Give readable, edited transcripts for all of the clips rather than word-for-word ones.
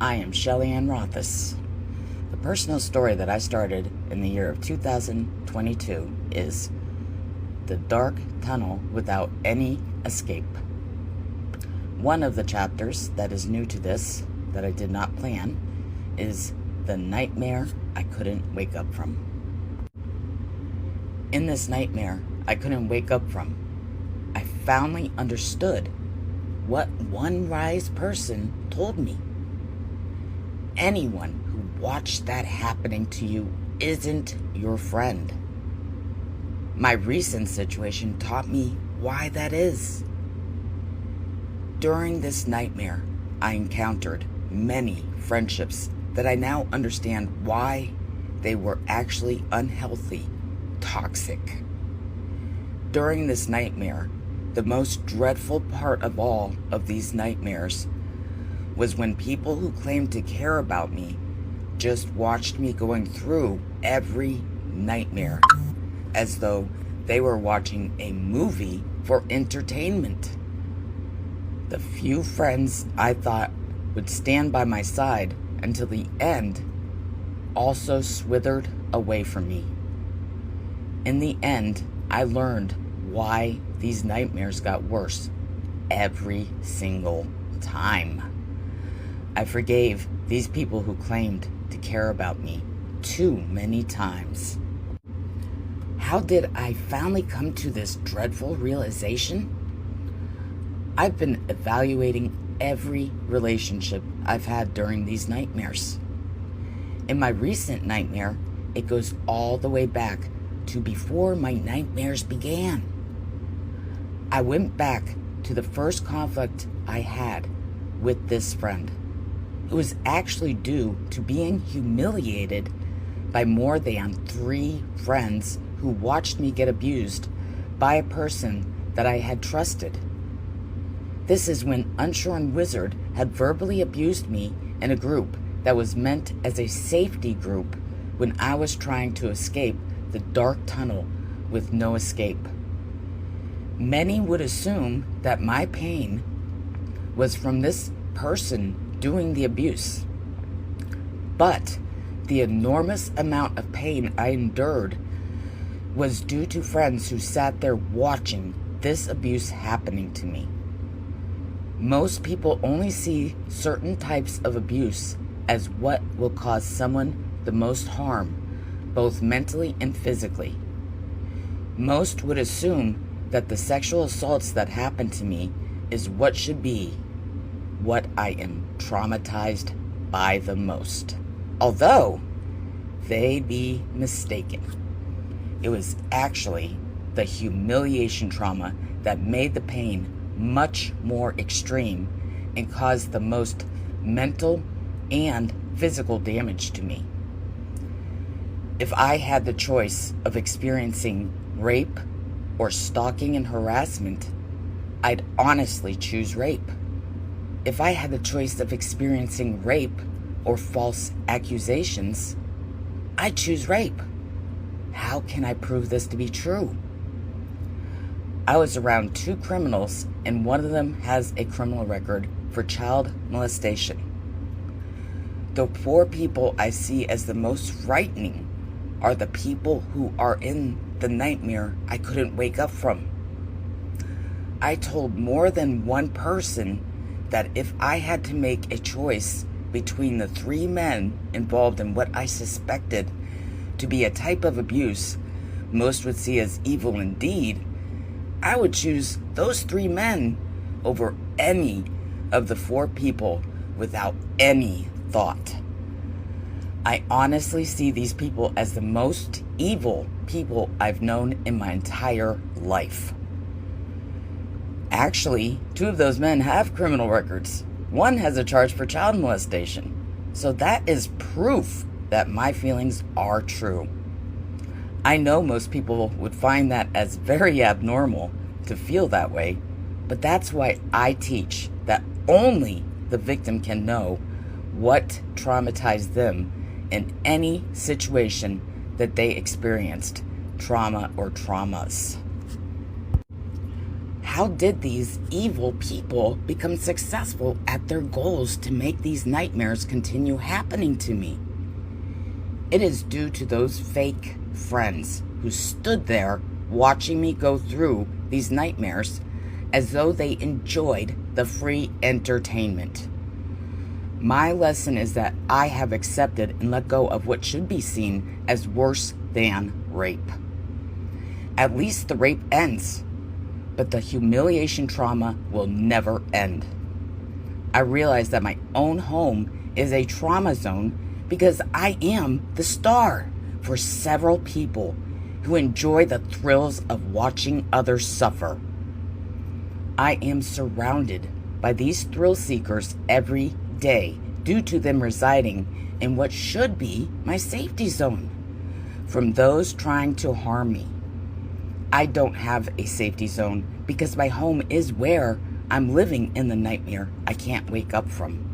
I am Shelley and Rothus. The personal story that I started in the year of 2022 is The Dark Tunnel Without Any Escape. One of the chapters that is new to this, that I did not plan, is The Nightmare I Couldn't Wake Up From. In this nightmare I couldn't wake up from, I finally understood what one wise person told me. Anyone who watched that happening to you isn't your friend. My recent situation taught me why that is. During this nightmare, I encountered many friendships that I now understand why they were actually unhealthy, toxic. During this nightmare, the most dreadful part of all of these nightmares was when people who claimed to care about me just watched me going through every nightmare as though they were watching a movie for entertainment. The few friends I thought would stand by my side until the end also swithered away from me. In the end, I learned why these nightmares got worse every single time. I forgave these people who claimed to care about me too many times. How did I finally come to this dreadful realization? I've been evaluating every relationship I've had during these nightmares. In my recent nightmare, it goes all the way back to before my nightmares began. I went back to the first conflict I had with this friend. It was actually due to being humiliated by more than 3 friends who watched me get abused by a person that I had trusted. This is when Unshorn Wizard had verbally abused me in a group that was meant as a safety group when I was trying to escape the dark tunnel with no escape. Many would assume that my pain was from this person doing the abuse. But the enormous amount of pain I endured was due to friends who sat there watching this abuse happening to me. Most people only see certain types of abuse as what will cause someone the most harm, both mentally and physically. Most would assume that the sexual assaults that happened to me is what should be what I am traumatized by the most. Although they be mistaken. It was actually the humiliation trauma that made the pain much more extreme and caused the most mental and physical damage to me. If I had the choice of experiencing rape or stalking and harassment, I'd honestly choose rape. If I had the choice of experiencing rape or false accusations, I'd choose rape. How can I prove this to be true? I was around 2 criminals, and one of them has a criminal record for child molestation. The 4 people I see as the most frightening are the people who are in the nightmare I couldn't wake up from. I told more than one person that if I had to make a choice between the 3 men involved in what I suspected to be a type of abuse most would see as evil indeed, I would choose those 3 men over any of the 4 people without any thought. I honestly see these people as the most evil people I've known in my entire life. Actually, 2 of those men have criminal records. One has a charge for child molestation. So that is proof that my feelings are true. I know most people would find that as very abnormal to feel that way, but that's why I teach that only the victim can know what traumatized them in any situation that they experienced trauma or traumas. How did these evil people become successful at their goals to make these nightmares continue happening to me? It is due to those fake friends who stood there watching me go through these nightmares as though they enjoyed the free entertainment. My lesson is that I have accepted and let go of what should be seen as worse than rape. At least the rape ends, but the humiliation trauma will never end. I realize that my own home is a trauma zone because I am the star for several people who enjoy the thrills of watching others suffer. I am surrounded by these thrill seekers every day due to them residing in what should be my safety zone from those trying to harm me. I don't have a safety zone because my home is where I'm living in the nightmare I can't wake up from.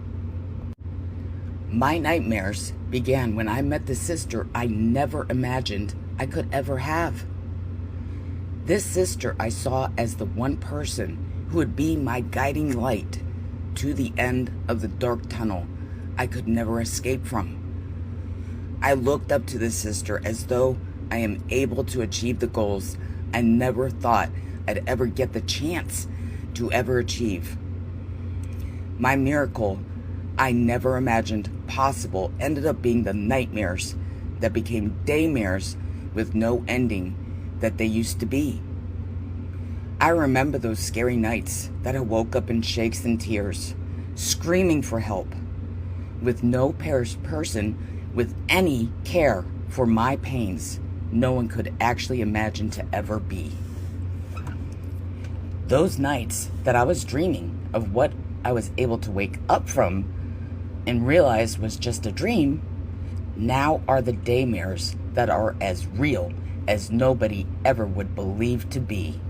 My nightmares began when I met the sister I never imagined I could ever have. This sister I saw as the one person who would be my guiding light to the end of the dark tunnel I could never escape from. I looked up to this sister as though I am able to achieve the goals I never thought I'd ever get the chance to ever achieve. My miracle I never imagined possible ended up being the nightmares that became daymares with no ending that they used to be. I remember those scary nights that I woke up in shakes and tears, screaming for help, with no person with any care for my pains no one could actually imagine to ever be. Those nights that I was dreaming of what I was able to wake up from and realize was just a dream, now are the daymares that are as real as nobody ever would believe to be.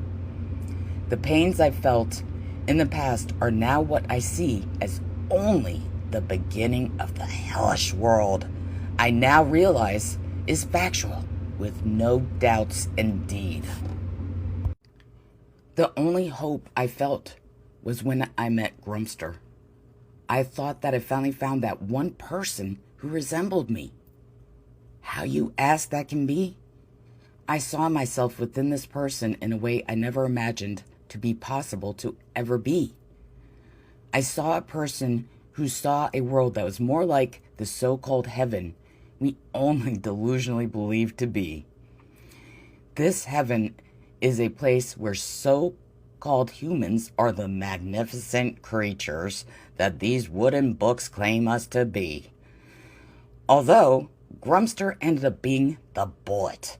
The pains I felt in the past are now what I see as only the beginning of the hellish world I now realize is factual with no doubts indeed. The only hope I felt was when I met Grumster. I thought that I finally found that one person who resembled me. How you ask that can be? I saw myself within this person in a way I never imagined to be possible to ever be. I saw a person who saw a world that was more like the so-called heaven we only delusionally believed to be. This heaven is a place where so-called humans are the magnificent creatures that these wooden books claim us to be. Although Grumster ended up being the bullet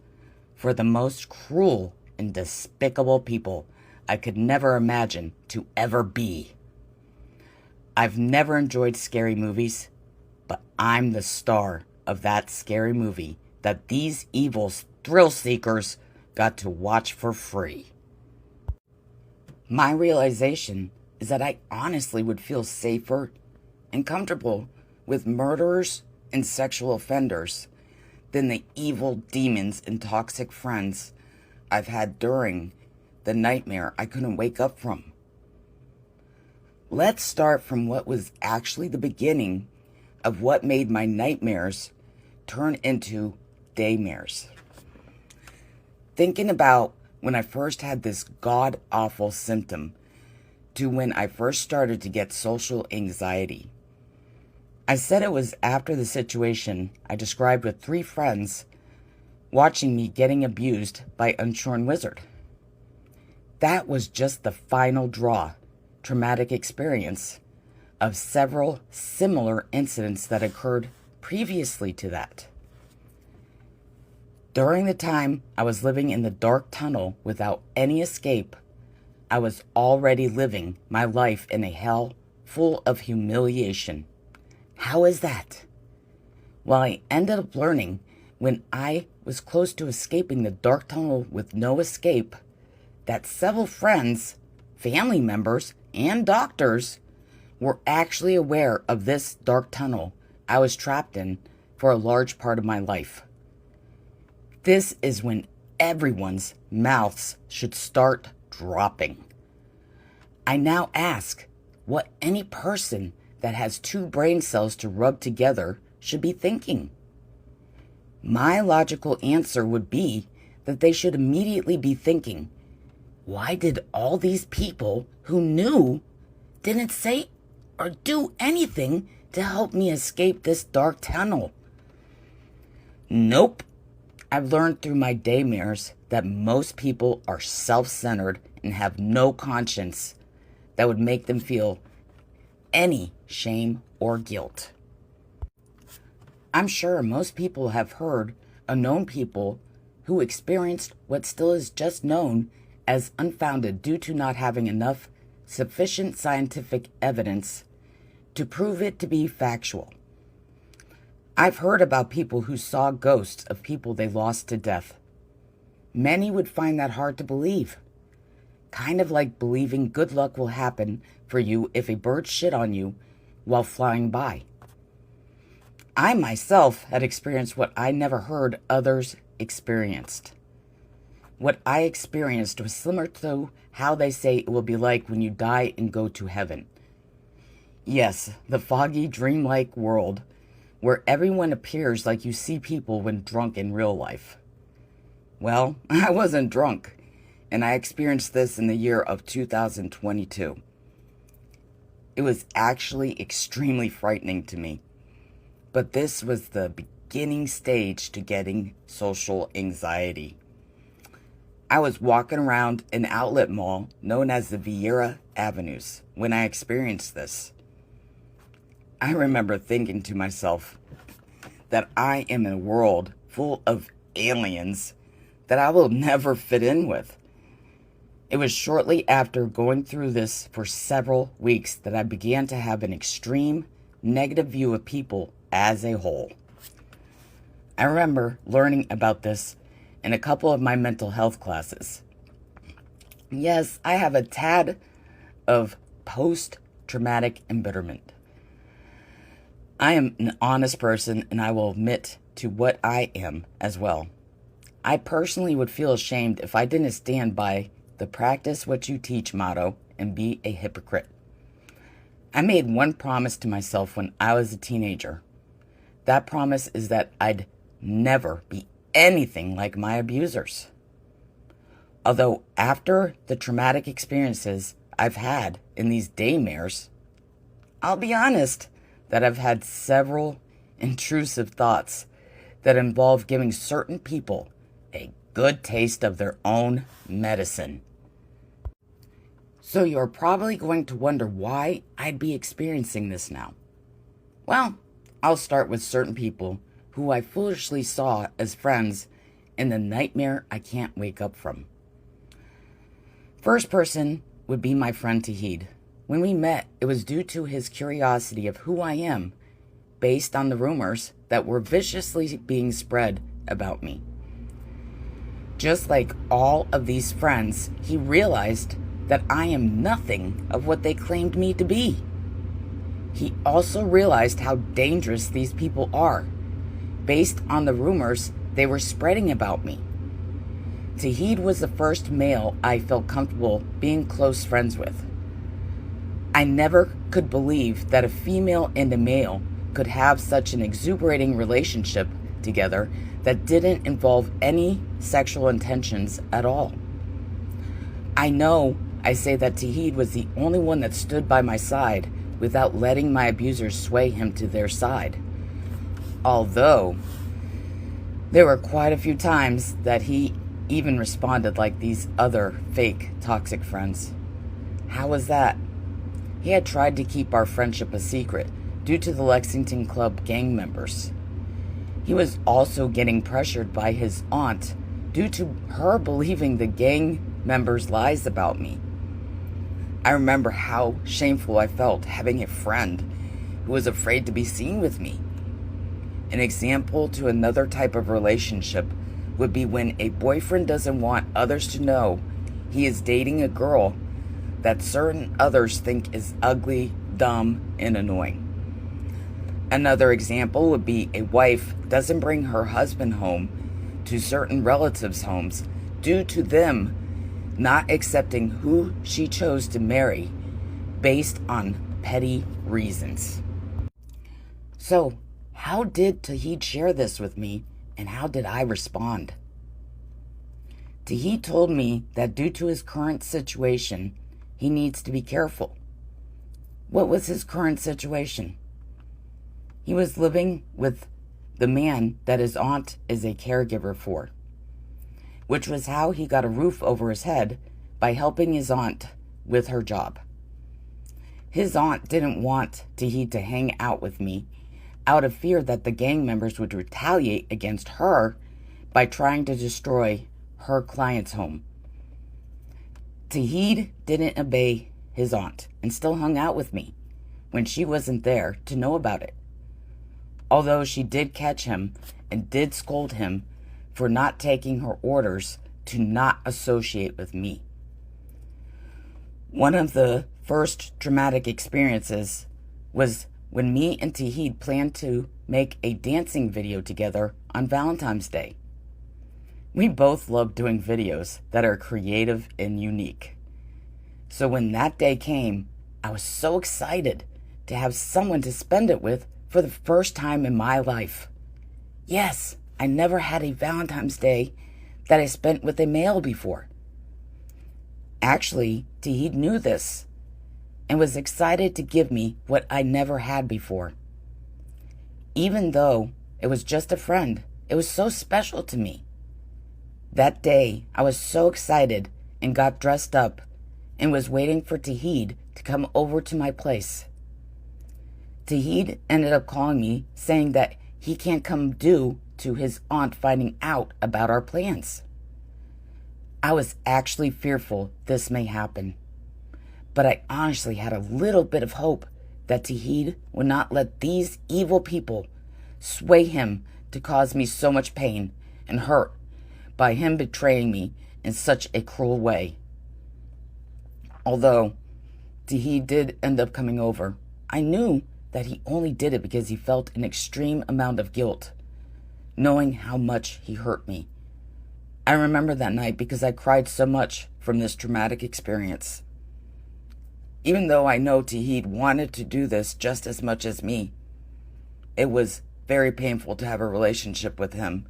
for the most cruel and despicable people I could never imagine to ever be. I've never enjoyed scary movies, but I'm the star of that scary movie that these evil thrill seekers got to watch for free. My realization is that I honestly would feel safer and comfortable with murderers and sexual offenders than the evil demons and toxic friends I've had during the nightmare I couldn't wake up from. Let's start from what was actually the beginning of what made my nightmares turn into daymares. Thinking about when I first had this god-awful symptom to when I first started to get social anxiety. I said it was after the situation I described with 3 friends watching me getting abused by Unshorn Wizard. That was just the final traumatic experience of several similar incidents that occurred previously to that. During the time I was living in the dark tunnel without any escape, I was already living my life in a hell full of humiliation. How is that? Well, I ended up learning when I was close to escaping the dark tunnel with no escape that several friends, family members, and doctors were actually aware of this dark tunnel I was trapped in for a large part of my life. This is when everyone's mouths should start dropping. I now ask what any person that has two brain cells to rub together should be thinking. My logical answer would be that they should immediately be thinking, why did all these people who knew didn't say or do anything to help me escape this dark tunnel? Nope. I've learned through my daymares that most people are self-centered and have no conscience that would make them feel any shame or guilt. I'm sure most people have heard or known people who experienced what still is just known as unfounded due to not having enough sufficient scientific evidence to prove it to be factual. I've heard about people who saw ghosts of people they lost to death. Many would find that hard to believe. Kind of like believing good luck will happen for you if a bird shit on you while flying by. I myself had experienced what I never heard others experienced. What I experienced was similar to how they say it will be like when you die and go to heaven. Yes, the foggy, dreamlike world where everyone appears like you see people when drunk in real life. Well, I wasn't drunk, and I experienced this in the year of 2022. It was actually extremely frightening to me, but this was the beginning stage to getting social anxiety. I was walking around an outlet mall known as the Vieira Avenues when I experienced this. I remember thinking to myself that I am in a world full of aliens that I will never fit in with. It was shortly after going through this for several weeks that I began to have an extreme negative view of people as a whole. I remember learning about this in a couple of my mental health classes. Yes, I have a tad of post-traumatic embitterment. I am an honest person, and I will admit to what I am as well. I personally would feel ashamed if I didn't stand by the practice what you teach motto and be a hypocrite. I made one promise to myself when I was a teenager. That promise is that I'd never be anything like my abusers. Although after the traumatic experiences I've had in these daymares, I'll be honest that I've had several intrusive thoughts that involve giving certain people a good taste of their own medicine. So you're probably going to wonder why I'd be experiencing this now. Well, I'll start with certain people who I foolishly saw as friends in the nightmare I can't wake up from. First person would be my friend Tahid. When we met, it was due to his curiosity of who I am, based on the rumors that were viciously being spread about me. Just like all of these friends, he realized that I am nothing of what they claimed me to be. He also realized how dangerous these people are, based on the rumors they were spreading about me. Tahid was the first male I felt comfortable being close friends with. I never could believe that a female and a male could have such an exuberating relationship together that didn't involve any sexual intentions at all. I know I say that Tahid was the only one that stood by my side without letting my abusers sway him to their side. Although, there were quite a few times that he even responded like these other fake toxic friends. How was that? He had tried to keep our friendship a secret due to the Lexington Club gang members. He was also getting pressured by his aunt due to her believing the gang members' lies about me. I remember how shameful I felt having a friend who was afraid to be seen with me. An example to another type of relationship would be when a boyfriend doesn't want others to know he is dating a girl that certain others think is ugly, dumb, and annoying. Another example would be a wife doesn't bring her husband home to certain relatives' homes due to them not accepting who she chose to marry based on petty reasons. So, how did Tahid share this with me, and how did I respond? Tahid told me that due to his current situation, he needs to be careful. What was his current situation? He was living with the man that his aunt is a caregiver for, which was how he got a roof over his head, by helping his aunt with her job. His aunt didn't want Tahid to hang out with me out of fear that the gang members would retaliate against her by trying to destroy her client's home. Tahid didn't obey his aunt and still hung out with me when she wasn't there to know about it. Although she did catch him and did scold him for not taking her orders to not associate with me. One of the first traumatic experiences was when me and Tahid planned to make a dancing video together on Valentine's Day. We both love doing videos that are creative and unique. So when that day came, I was so excited to have someone to spend it with for the first time in my life. Yes, I never had a Valentine's Day that I spent with a male before. Actually, Tahid knew this and was excited to give me what I never had before. Even though it was just a friend, it was so special to me. That day, I was so excited and got dressed up and was waiting for Tahid to come over to my place. Tahid ended up calling me saying that he can't come due to his aunt finding out about our plans. I was actually fearful this may happen, but I honestly had a little bit of hope that Tahid would not let these evil people sway him to cause me so much pain and hurt by him betraying me in such a cruel way. Although Tahid did end up coming over, I knew that he only did it because he felt an extreme amount of guilt, knowing how much he hurt me. I remember that night because I cried so much from this traumatic experience. Even though I know Tahid wanted to do this just as much as me, it was very painful to have a relationship with him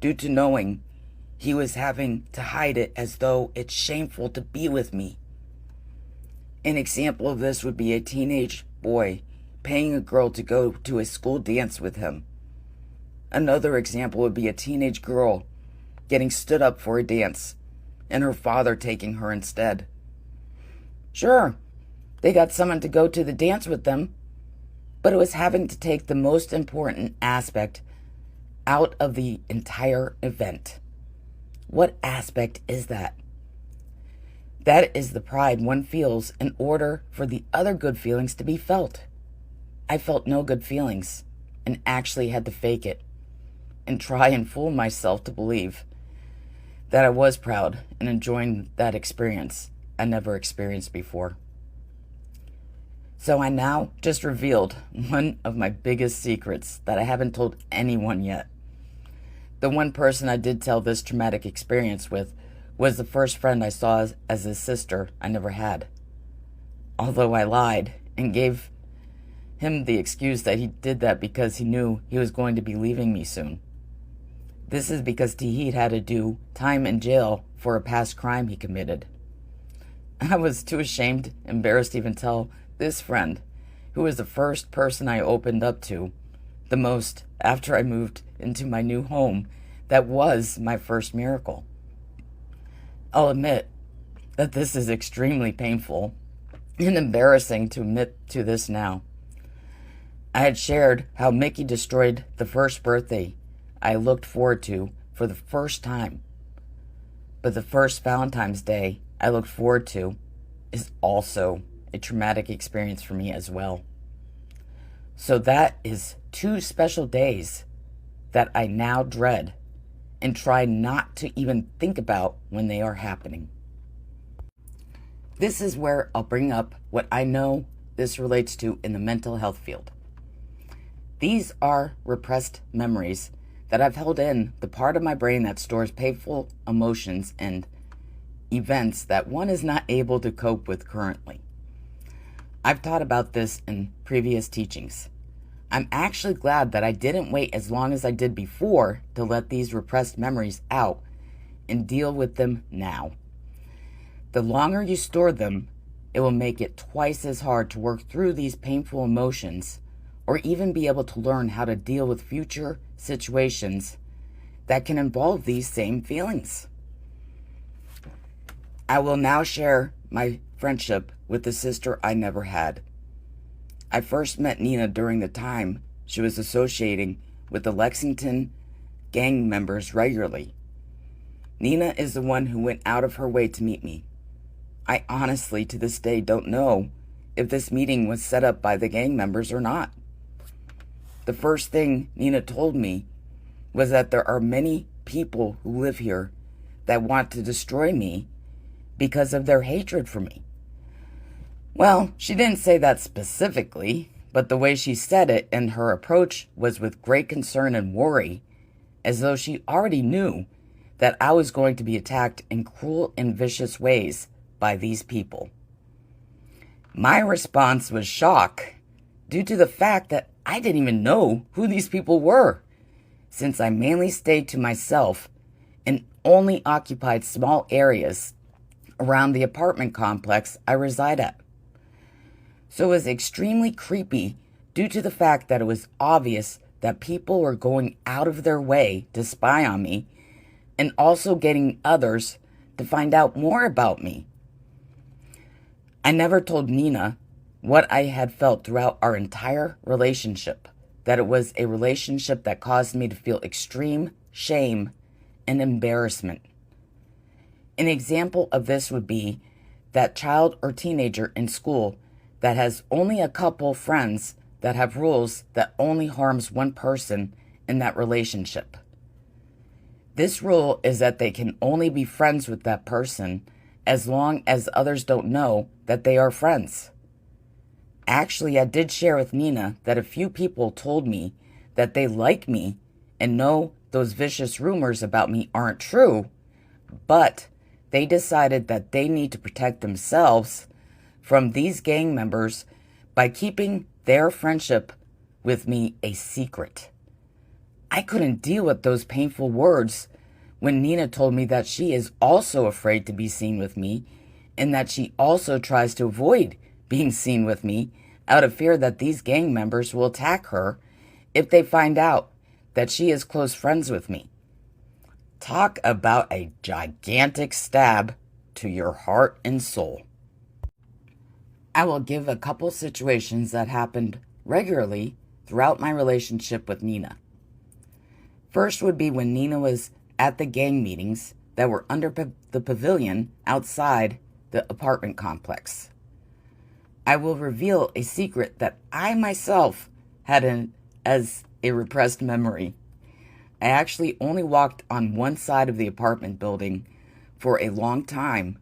due to knowing he was having to hide it as though it's shameful to be with me. An example of this would be a teenage boy paying a girl to go to a school dance with him. Another example would be a teenage girl getting stood up for a dance and her father taking her instead. Sure, they got someone to go to the dance with them, but it was having to take the most important aspect out of the entire event. What aspect is that? That is the pride one feels in order for the other good feelings to be felt. I felt no good feelings and actually had to fake it and try and fool myself to believe that I was proud and enjoying that experience I never experienced before. So I now just revealed one of my biggest secrets that I haven't told anyone yet. The one person I did tell this traumatic experience with was the first friend I saw as a sister I never had. Although I lied and gave him the excuse that he did that because he knew he was going to be leaving me soon. This is because Tahid had to do time in jail for a past crime he committed. I was too ashamed, embarrassed to even tell this friend, who was the first person I opened up to the most after I moved into my new home that was my first miracle. I'll admit that this is extremely painful and embarrassing to admit to this now. I had shared how Mickey destroyed the first birthday I looked forward to for the first time. But the first Valentine's Day I looked forward to is also a traumatic experience for me as well. So that is 2 special days that I now dread and try not to even think about when they are happening. This is where I'll bring up what I know this relates to in the mental health field. These are repressed memories that I've held in the part of my brain that stores painful emotions and events that one is not able to cope with currently. I've taught about this in previous teachings. I'm actually glad that I didn't wait as long as I did before to let these repressed memories out and deal with them now. The longer you store them, it will make it twice as hard to work through these painful emotions or even be able to learn how to deal with future situations that can involve these same feelings. I will now share my friendship with the sister I never had. I first met Nina during the time she was associating with the Lexington gang members regularly. Nina is the one who went out of her way to meet me. I honestly, to this day, don't know if this meeting was set up by the gang members or not. The first thing Nina told me was that there are many people who live here that want to destroy me because of their hatred for me. Well, she didn't say that specifically, but the way she said it and her approach was with great concern and worry, as though she already knew that I was going to be attacked in cruel and vicious ways by these people. My response was shock, due to the fact that I didn't even know who these people were, since I mainly stayed to myself and only occupied small areas around the apartment complex I reside at. So it was extremely creepy due to the fact that it was obvious that people were going out of their way to spy on me and also getting others to find out more about me. I never told Nina what I had felt throughout our entire relationship, that it was a relationship that caused me to feel extreme shame and embarrassment. An example of this would be that child or teenager in school that has only a couple friends that have rules that only harms one person in that relationship. This rule is that they can only be friends with that person as long as others don't know that they are friends. Actually, I did share with Nina that a few people told me that they like me and know those vicious rumors about me aren't true, but they decided that they need to protect themselves from these gang members by keeping their friendship with me a secret. I couldn't deal with those painful words when Nina told me that she is also afraid to be seen with me and that she also tries to avoid being seen with me out of fear that these gang members will attack her if they find out that she is close friends with me. Talk about a gigantic stab to your heart and soul. I will give a couple situations that happened regularly throughout my relationship with Nina. First would be when Nina was at the gang meetings that were under the pavilion outside the apartment complex. I will reveal a secret that I myself had as a repressed memory. I actually only walked on one side of the apartment building for a long time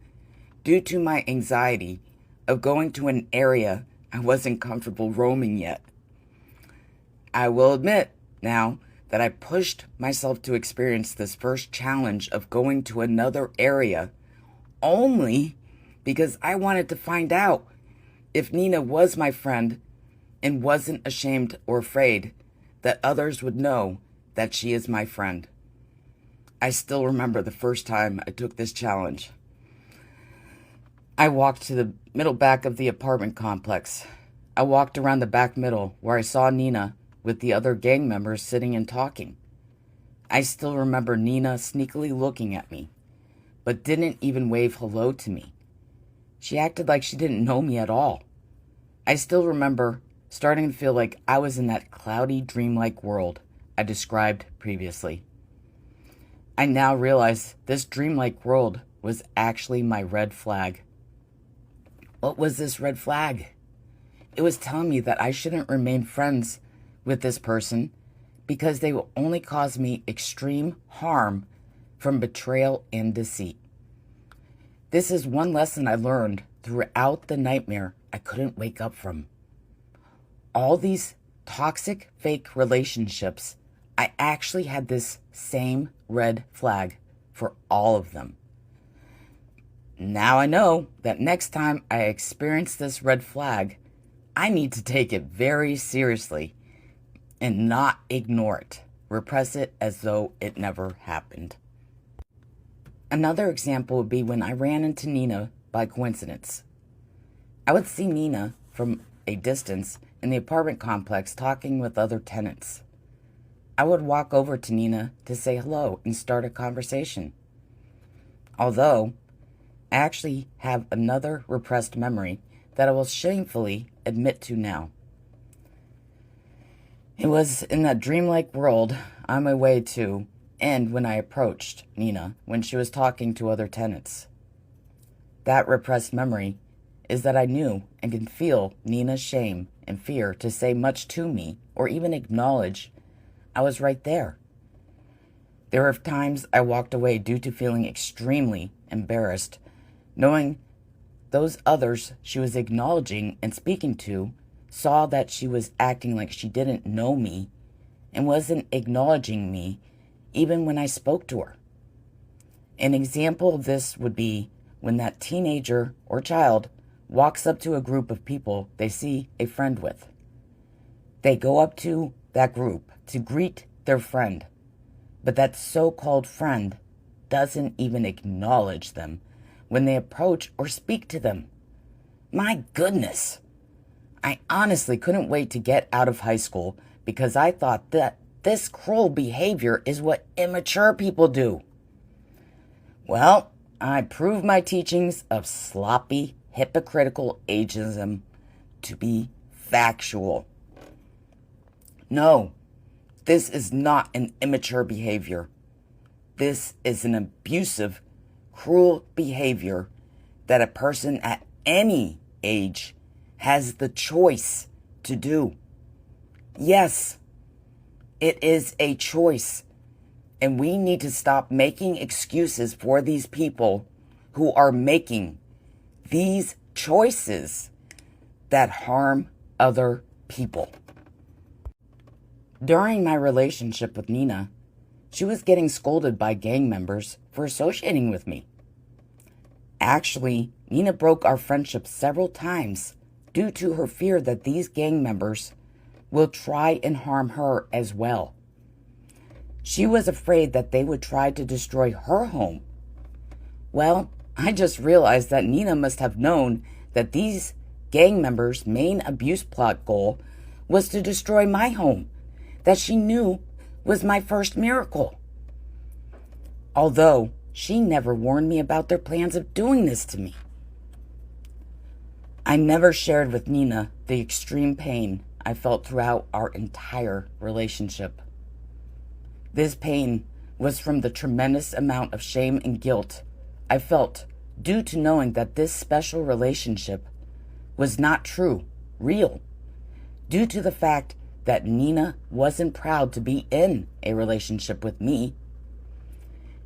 due to my anxiety of going to an area I wasn't comfortable roaming yet. I will admit now that I pushed myself to experience this first challenge of going to another area only because I wanted to find out if Nina was my friend and wasn't ashamed or afraid that others would know that she is my friend. I still remember the first time I took this challenge. I walked to the middle back of the apartment complex. I walked around the back middle where I saw Nina with the other gang members sitting and talking. I still remember Nina sneakily looking at me, but didn't even wave hello to me. She acted like she didn't know me at all. I still remember starting to feel like I was in that cloudy, dreamlike world I described previously. I now realize this dreamlike world was actually my red flag. What was this red flag? It was telling me that I shouldn't remain friends with this person because they will only cause me extreme harm from betrayal and deceit. This is one lesson I learned throughout the nightmare I couldn't wake up from. All these toxic, fake relationships, I actually had this same red flag for all of them. Now I know that next time I experience this red flag, I need to take it very seriously and not ignore it, repress it as though it never happened. Another example would be when I ran into Nina by coincidence. I would see Nina from a distance in the apartment complex talking with other tenants. I would walk over to Nina to say hello and start a conversation. Although, I actually have another repressed memory that I will shamefully admit to now. It was in that dreamlike world on my way to end when I approached Nina when she was talking to other tenants. That repressed memory is that I knew and can feel Nina's shame and fear to say much to me or even acknowledge I was right there. There were times I walked away due to feeling extremely embarrassed, knowing those others she was acknowledging and speaking to saw that she was acting like she didn't know me and wasn't acknowledging me even when I spoke to her. An example of this would be when that teenager or child walks up to a group of people they see a friend with. They go up to that group to greet their friend, but that so-called friend doesn't even acknowledge them when they approach or speak to them. My goodness! I honestly couldn't wait to get out of high school because I thought that this cruel behavior is what immature people do. Well, I proved my teachings of sloppy, hypocritical ageism to be factual. No, this is not an immature behavior. This is an abusive, cruel behavior that a person at any age has the choice to do. Yes, it is a choice, and we need to stop making excuses for these people who are making these choices that harm other people. During my relationship with Nina, she was getting scolded by gang members for associating with me. Actually, Nina broke our friendship several times due to her fear that these gang members will try and harm her as well. She was afraid that they would try to destroy her home. Well, I just realized that Nina must have known that these gang members' main abuse plot goal was to destroy my home, that she knew was my first miracle. Although she never warned me about their plans of doing this to me. I never shared with Nina the extreme pain I felt throughout our entire relationship. This pain was from the tremendous amount of shame and guilt I felt due to knowing that this special relationship was not true, real, due to the fact that Nina wasn't proud to be in a relationship with me.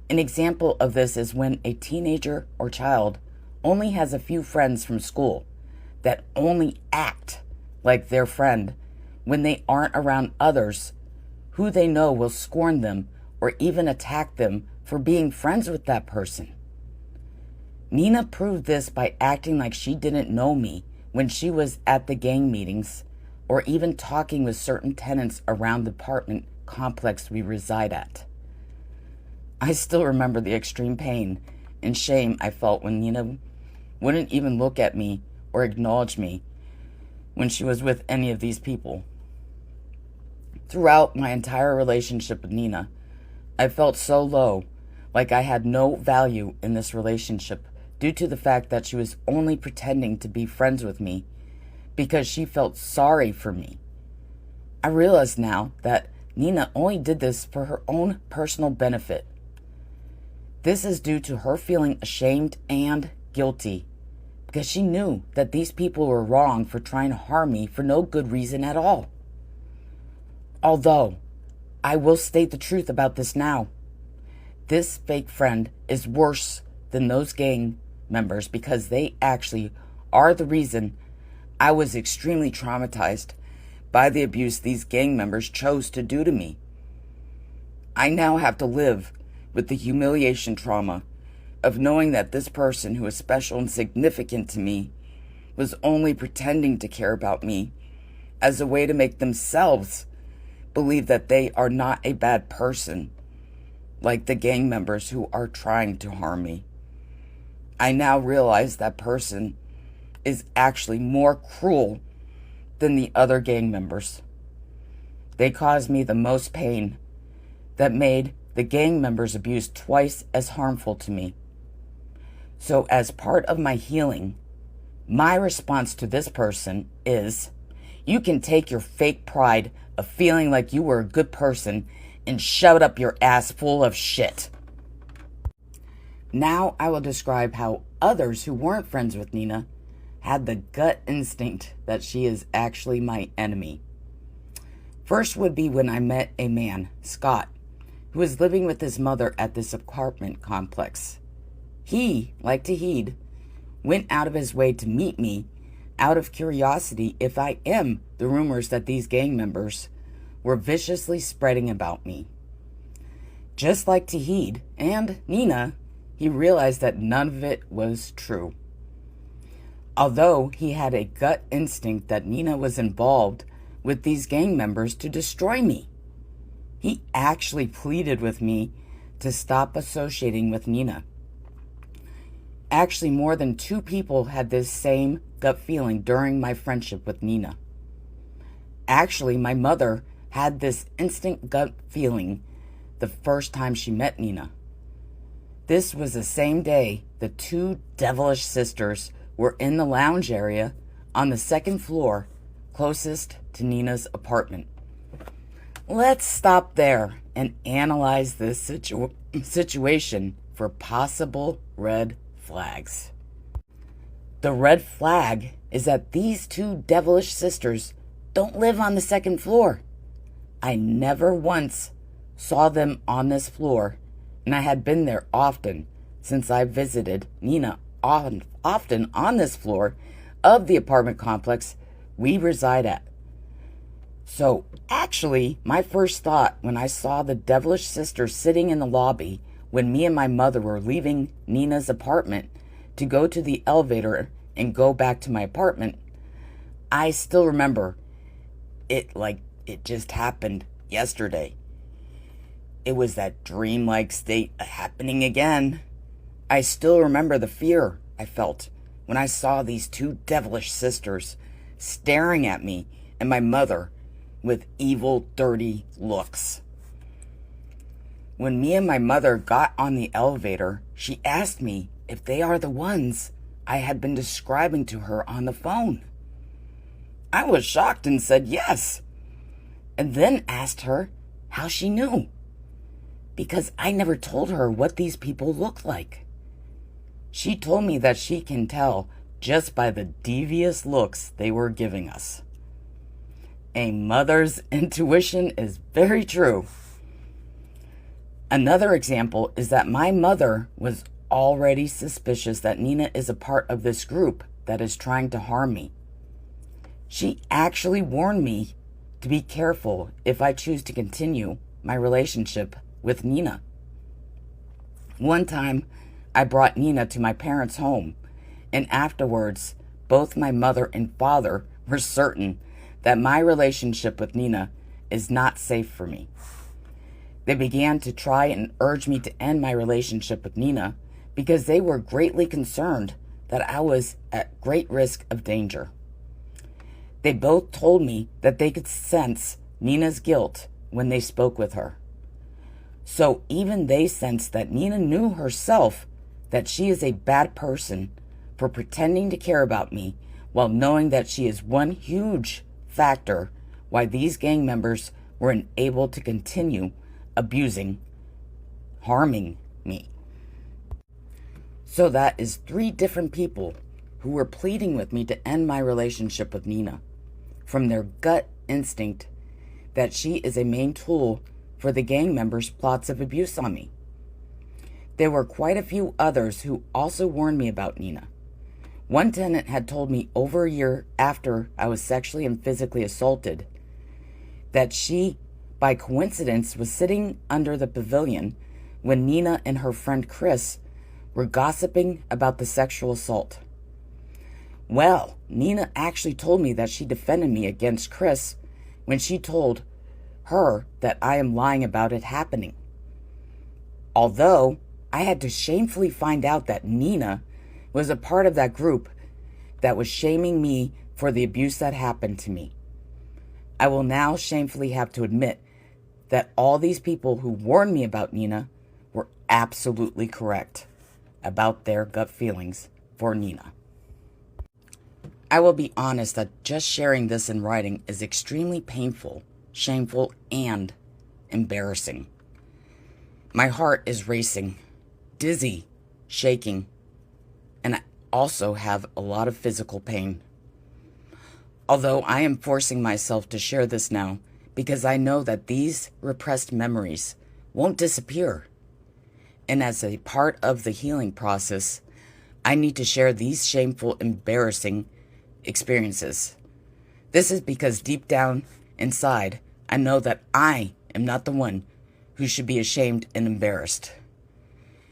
An example of this is when a teenager or child only has a few friends from school that only act like their friend when they aren't around others who they know will scorn them or even attack them for being friends with that person. Nina proved this by acting like she didn't know me when she was at the gang meetings or even talking with certain tenants around the apartment complex we reside at. I still remember the extreme pain and shame I felt when Nina wouldn't even look at me or acknowledge me when she was with any of these people. Throughout my entire relationship with Nina, I felt so low, like I had no value in this relationship due to the fact that she was only pretending to be friends with me because she felt sorry for me. I realize now that Nina only did this for her own personal benefit. This is due to her feeling ashamed and guilty because she knew that these people were wrong for trying to harm me for no good reason at all. Although, I will state the truth about this now. This fake friend is worse than those gang members because they actually are the reason I was extremely traumatized by the abuse these gang members chose to do to me. I now have to live with the humiliation trauma of knowing that this person who is special and significant to me was only pretending to care about me as a way to make themselves believe that they are not a bad person, like the gang members who are trying to harm me. I now realize that person is actually more cruel than the other gang members. They caused me the most pain that made the gang members' abuse twice as harmful to me. So as part of my healing, my response to this person is, you can take your fake pride of feeling like you were a good person and shove it up your ass full of shit. Now I will describe how others who weren't friends with Nina had the gut instinct that she is actually my enemy. First would be when I met a man, Scott, who was living with his mother at this apartment complex. He, like Tahid, went out of his way to meet me out of curiosity if I am the rumors that these gang members were viciously spreading about me. Just like Tahid and Nina, he realized that none of it was true. Although he had a gut instinct that Nina was involved with these gang members to destroy me, he actually pleaded with me to stop associating with Nina. Actually, more than 2 people had this same gut feeling during my friendship with Nina. Actually, my mother had this instant gut feeling the first time she met Nina. This was the same day the 2 devilish sisters were in the lounge area on the 2nd floor closest to Nina's apartment. Let's stop there and analyze this situation for possible red flags. The red flag is that these 2 devilish sisters don't live on the 2nd floor. I never once saw them on this floor, and I had been there often since I visited Nina often on this floor of the apartment complex we reside at. So actually, my first thought when I saw the devilish sisters sitting in the lobby when me and my mother were leaving Nina's apartment to go to the elevator and go back to my apartment, I still remember it like it just happened yesterday. It was that dreamlike state happening again. I still remember the fear I felt when I saw these 2 devilish sisters staring at me and my mother with evil, dirty looks. When me and my mother got on the elevator, she asked me if they are the ones I had been describing to her on the phone. I was shocked and said yes, and then asked her how she knew, because I never told her what these people looked like. She told me that she can tell just by the devious looks they were giving us. A mother's intuition is very true. Another example is that my mother was already suspicious that Nina is a part of this group that is trying to harm me. She actually warned me to be careful if I choose to continue my relationship with Nina. One time, I brought Nina to my parents' home, and afterwards, both my mother and father were certain that my relationship with Nina is not safe for me. They began to try and urge me to end my relationship with Nina because they were greatly concerned that I was at great risk of danger. They both told me that they could sense Nina's guilt when they spoke with her. So even they sensed that Nina knew herself that she is a bad person for pretending to care about me while knowing that she is one huge factor why these gang members were unable to continue abusing, harming me. So that is 3 different people who were pleading with me to end my relationship with Nina from their gut instinct that she is a main tool for the gang members' plots of abuse on me. There were quite a few others who also warned me about Nina. One tenant had told me over a year after I was sexually and physically assaulted that she, by coincidence, was sitting under the pavilion when Nina and her friend Chris were gossiping about the sexual assault. Well, Nina actually told me that she defended me against Chris when she told her that I am lying about it happening. Although I had to shamefully find out that Nina was a part of that group that was shaming me for the abuse that happened to me. I will now shamefully have to admit that all these people who warned me about Nina were absolutely correct about their gut feelings for Nina. I will be honest that just sharing this in writing is extremely painful, shameful, and embarrassing. My heart is racing, dizzy, shaking, and I also have a lot of physical pain. Although I am forcing myself to share this now because I know that these repressed memories won't disappear. And as a part of the healing process, I need to share these shameful, embarrassing experiences. This is because deep down inside, I know that I am not the one who should be ashamed and embarrassed.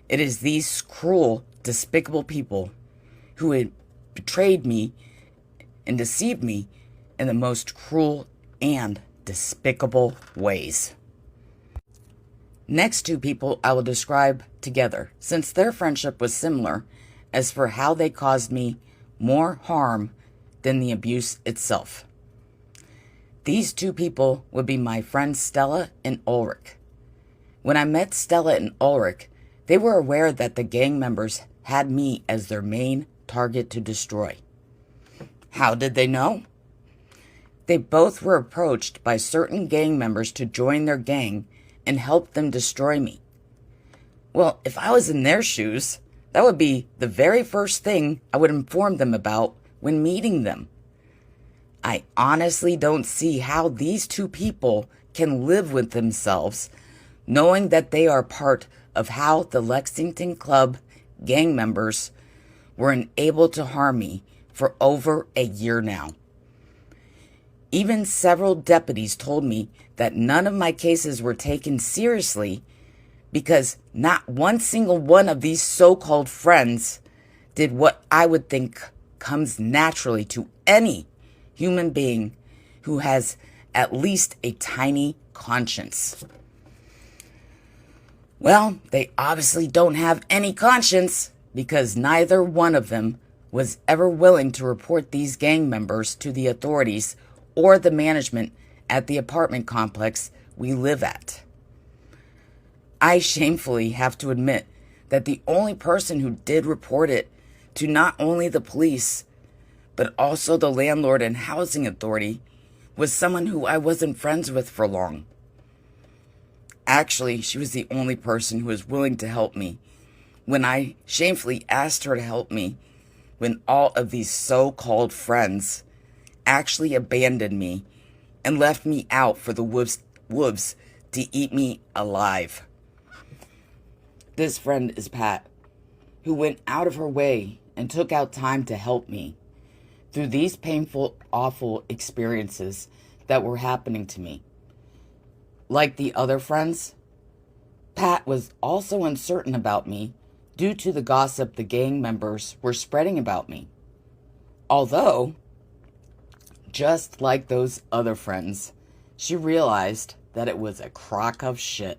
It is these cruel, despicable people who had betrayed me and deceived me in the most cruel and despicable ways. Next two people I will describe together, since their friendship was similar as for how they caused me more harm than the abuse itself. These two people would be my friends Stella and Ulrich. When I met Stella and Ulrich, they were aware that the gang members had me as their main target to destroy. How did they know? They both were approached by certain gang members to join their gang and help them destroy me. Well, if I was in their shoes, that would be the very first thing I would inform them about when meeting them. I honestly don't see how these two people can live with themselves knowing that they are part of how the Lexington Club gang members were unable to harm me for over a year now. Even several deputies told me that none of my cases were taken seriously because not one single one of these so-called friends did what I would think comes naturally to any human being who has at least a tiny conscience. Well, they obviously don't have any conscience because neither one of them was ever willing to report these gang members to the authorities or the management at the apartment complex we live at. I shamefully have to admit that the only person who did report it to not only the police, but also the landlord and housing authority was someone who I wasn't friends with for long. Actually, she was the only person who was willing to help me when I shamefully asked her to help me when all of these so-called friends actually abandoned me and left me out for the wolves to eat me alive. This friend is Pat, who went out of her way and took out time to help me through these painful, awful experiences that were happening to me. Like the other friends, Pat was also uncertain about me due to the gossip the gang members were spreading about me. Although, just like those other friends, she realized that it was a crock of shit.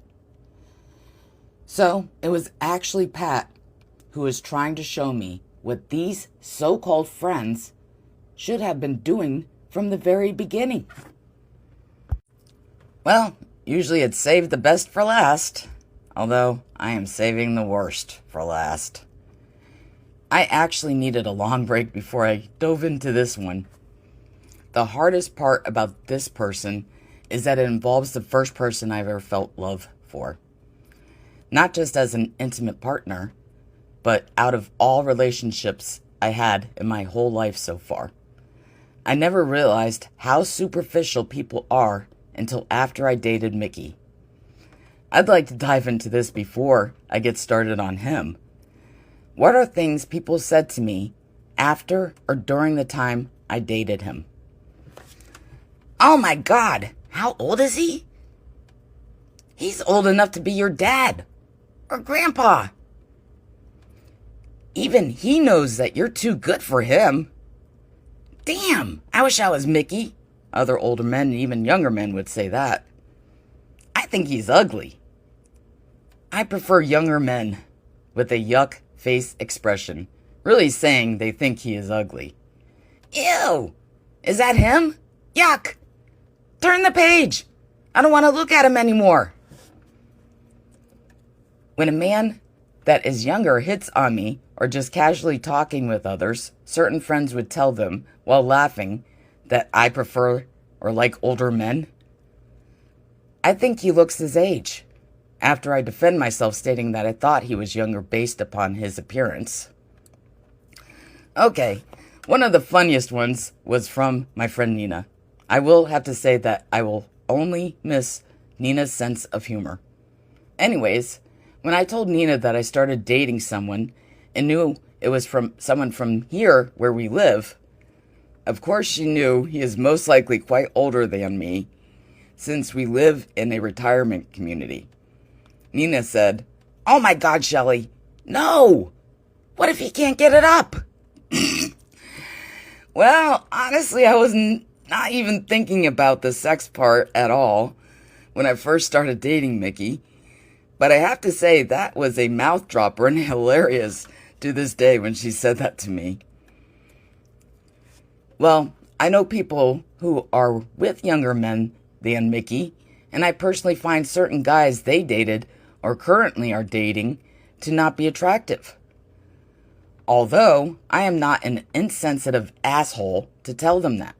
So, it was actually Pat who was trying to show me what these so-called friends should have been doing from the very beginning. Well, usually it's save the best for last, although I am saving the worst for last. I actually needed a long break before I dove into this one. The hardest part about this person is that it involves the first person I've ever felt love for. Not just as an intimate partner, but out of all relationships I had in my whole life so far. I never realized how superficial people are until after I dated Mickey. I'd like to dive into this before I get started on him. What are things people said to me after or during the time I dated him? Oh my God, how old is he? He's old enough to be your dad or grandpa. Even he knows that you're too good for him. Damn, I wish I was Mickey. Other older men and even younger men would say that. I think he's ugly. I prefer younger men with a yuck face expression, really saying they think he is ugly. Ew! Is that him? Yuck! Turn the page! I don't want to look at him anymore. When a man that is younger hits on me or just casually talking with others, certain friends would tell them while laughing that I prefer or like older men. I think he looks his age, after I defend myself stating that I thought he was younger based upon his appearance. Okay, one of the funniest ones was from my friend Nina. I will have to say that I will only miss Nina's sense of humor. Anyways, when I told Nina that I started dating someone and knew it was from someone from here where we live, of course she knew he is most likely quite older than me, since we live in a retirement community. Nina said, "Oh my God, Shelley, no! What if he can't get it up?" Well, honestly, I was not even thinking about the sex part at all when I first started dating Mickey. But I have to say that was a mouth dropper and hilarious to this day when she said that to me. Well, I know people who are with younger men than Mickey, and I personally find certain guys they dated or currently are dating to not be attractive. Although I am not an insensitive asshole to tell them that.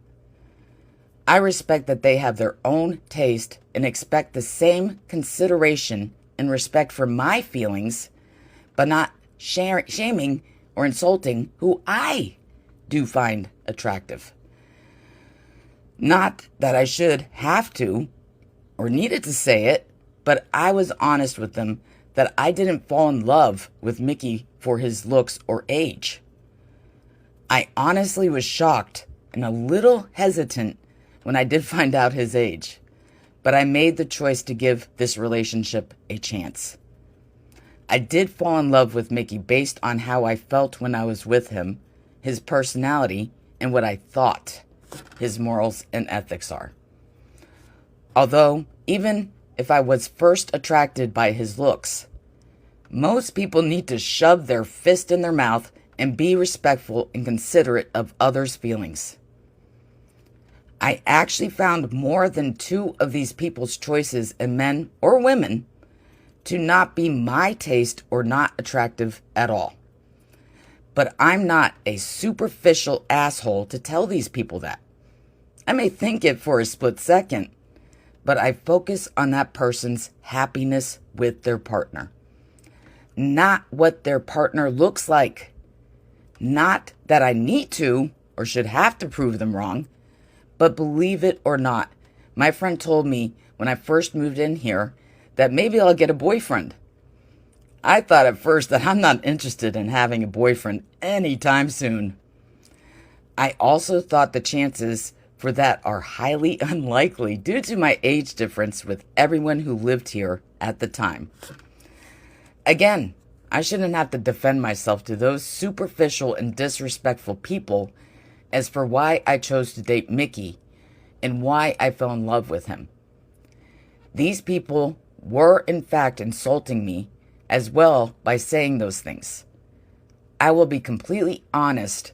I respect that they have their own taste and expect the same consideration and respect for my feelings, but not shaming or insulting who I do find attractive. Not that I should have to or needed to say it, but I was honest with them that I didn't fall in love with Mickey for his looks or age. I honestly was shocked and a little hesitant when I did find out his age, but I made the choice to give this relationship a chance. I did fall in love with Mickey based on how I felt when I was with him, his personality, and what I thought his morals and ethics are. Although, even if I was first attracted by his looks, most people need to shove their fist in their mouth and be respectful and considerate of others' feelings. I actually found more than 2 of these people's choices in men or women to not be my taste or not attractive at all. But I'm not a superficial asshole to tell these people that. I may think it for a split second, but I focus on that person's happiness with their partner. Not what their partner looks like. Not that I need to or should have to prove them wrong, but believe it or not, my friend told me when I first moved in here that maybe I'll get a boyfriend. I thought at first that I'm not interested in having a boyfriend anytime soon. I also thought the chances for that are highly unlikely due to my age difference with everyone who lived here at the time. Again, I shouldn't have to defend myself to those superficial and disrespectful people as for why I chose to date Mickey and why I fell in love with him. These people were in fact insulting me as well by saying those things. I will be completely honest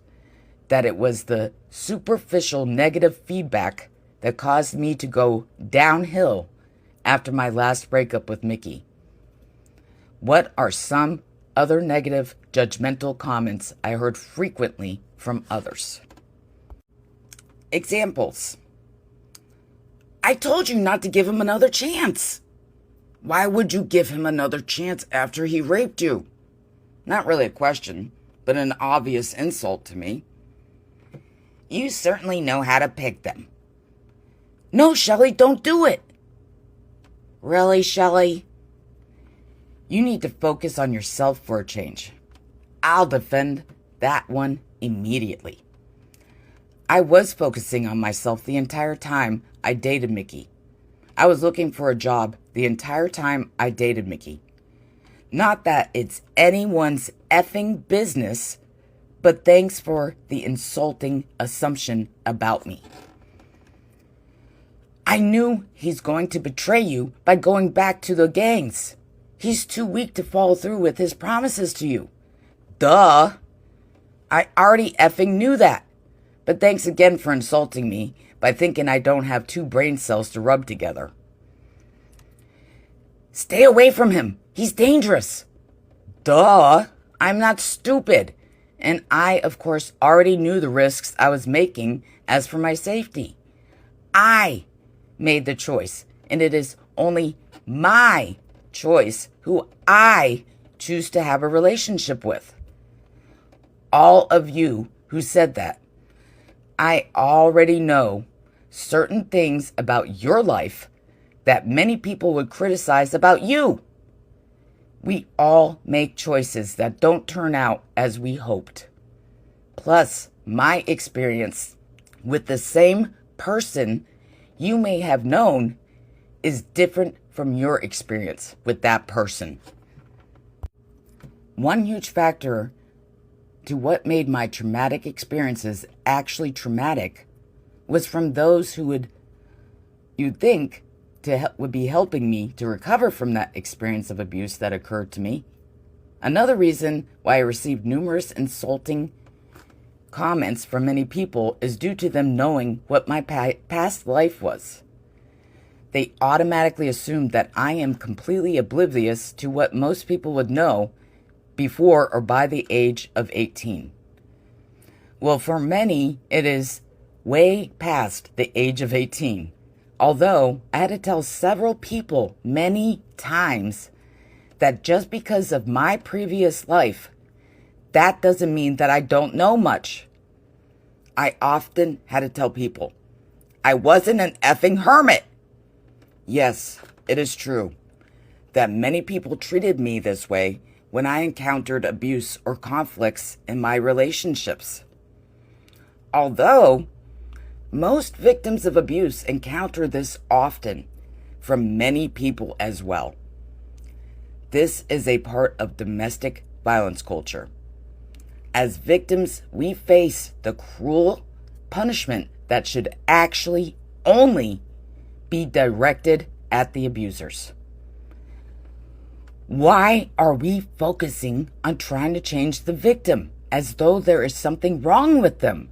that it was the superficial negative feedback that caused me to go downhill after my last breakup with Mickey. What are some other negative, judgmental comments I heard frequently from others? Examples. I told you not to give him another chance. Why would you give him another chance after he raped you? Not really a question, but an obvious insult to me. You certainly know how to pick them. No, Shelley, don't do it. Really, Shelley? You need to focus on yourself for a change. I'll defend that one immediately. I was focusing on myself the entire time I dated Mickey. I was looking for a job the entire time I dated Mickey. Not that it's anyone's effing business, but thanks for the insulting assumption about me. I knew he's going to betray you by going back to the gangs. He's too weak to follow through with his promises to you. Duh. I already effing knew that. But thanks again for insulting me by thinking I don't have two brain cells to rub together. Stay away from him. He's dangerous. Duh. I'm not stupid. And I, of course, already knew the risks I was making as for my safety. I made the choice, and it is only my choice who I choose to have a relationship with. All of you who said that, I already know certain things about your life that many people would criticize about you. We all make choices that don't turn out as we hoped. Plus, my experience with the same person you may have known is different from your experience with that person. One huge factor to what made my traumatic experiences actually traumatic was from those who you'd think would be helping me to recover from that experience of abuse that occurred to me. Another reason why I received numerous insulting comments from many people is due to them knowing what my past life was. They automatically assumed that I am completely oblivious to what most people would know before or by the age of 18. Well, for many, it is way past the age of 18. Although I had to tell several people many times that just because of my previous life, that doesn't mean that I don't know much. I often had to tell people, I wasn't an effing hermit. Yes, it is true that many people treated me this way when I encountered abuse or conflicts in my relationships. Although most victims of abuse encounter this often from many people as well. This is a part of domestic violence culture. As victims, we face the cruel punishment that should actually only be directed at the abusers. Why are we focusing on trying to change the victim as though there is something wrong with them?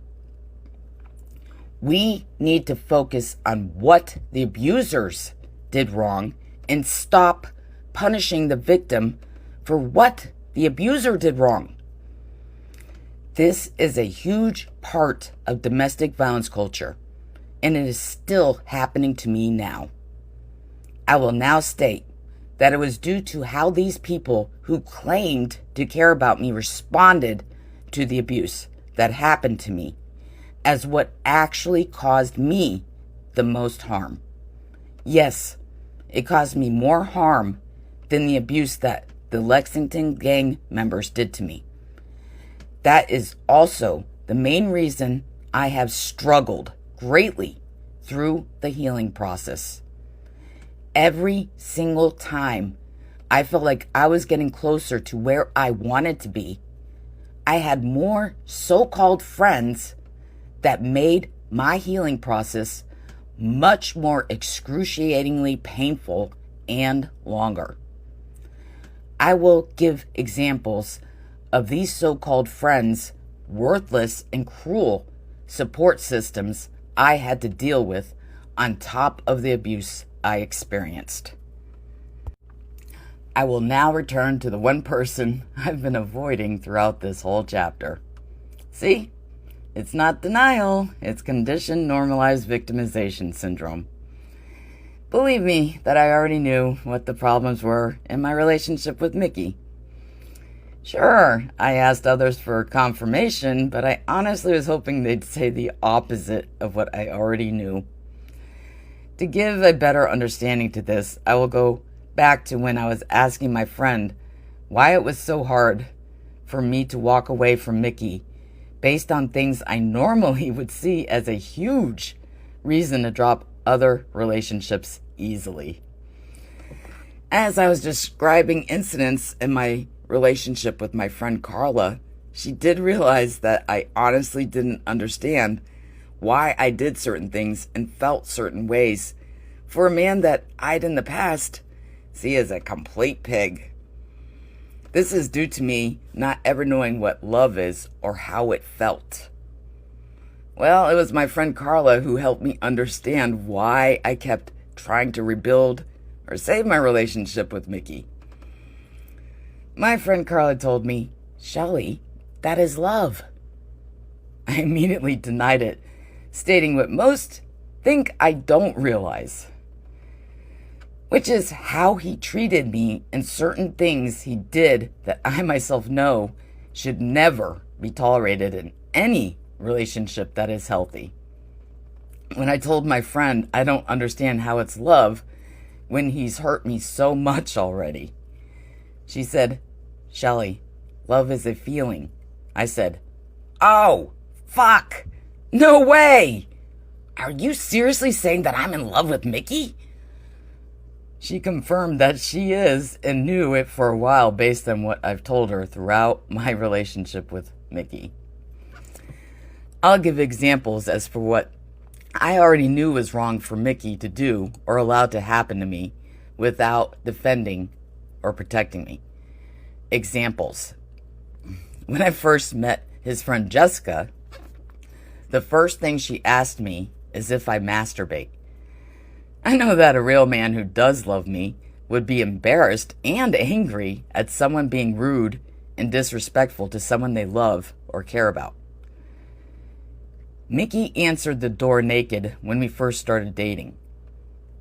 We need to focus on what the abusers did wrong and stop punishing the victim for what the abuser did wrong. This is a huge part of domestic violence culture, and it is still happening to me now. I will now state that it was due to how these people who claimed to care about me responded to the abuse that happened to me as what actually caused me the most harm. Yes, it caused me more harm than the abuse that the Lexington gang members did to me. That is also the main reason I have struggled greatly through the healing process. Every single time I felt like I was getting closer to where I wanted to be, I had more so-called friends that made my healing process much more excruciatingly painful and longer. I will give examples of these so-called friends' worthless and cruel support systems I had to deal with on top of the abuse I experienced. I will now return to the one person I've been avoiding throughout this whole chapter. See? It's not denial, it's conditioned normalized victimization syndrome. Believe me that I already knew what the problems were in my relationship with Mickey. Sure, I asked others for confirmation, but I honestly was hoping they'd say the opposite of what I already knew. To give a better understanding to this, I will go back to when I was asking my friend why it was so hard for me to walk away from Mickey based on things I normally would see as a huge reason to drop other relationships easily. As I was describing incidents in my relationship with my friend Carla, she did realize that I honestly didn't understand why I did certain things and felt certain ways for a man that I'd in the past see as a complete pig. This is due to me not ever knowing what love is or how it felt. Well, it was my friend Carla who helped me understand why I kept trying to rebuild or save my relationship with Mickey. My friend Carla told me, "Shelley, that is love." I immediately denied it, stating what most think I don't realize, which is how he treated me and certain things he did that I myself know should never be tolerated in any relationship that is healthy. When I told my friend I don't understand how it's love when he's hurt me so much already, she said, "Shelley, love is a feeling." I said, "Oh, fuck. No way. Are you seriously saying that I'm in love with Mickey?" She confirmed that she is and knew it for a while based on what I've told her throughout my relationship with Mickey. I'll give examples as for what I already knew was wrong for Mickey to do or allowed to happen to me without defending or protecting me. Examples. When I first met his friend Jessica, the first thing she asked me is if I masturbate. I know that a real man who does love me would be embarrassed and angry at someone being rude and disrespectful to someone they love or care about. Mickey answered the door naked when we first started dating.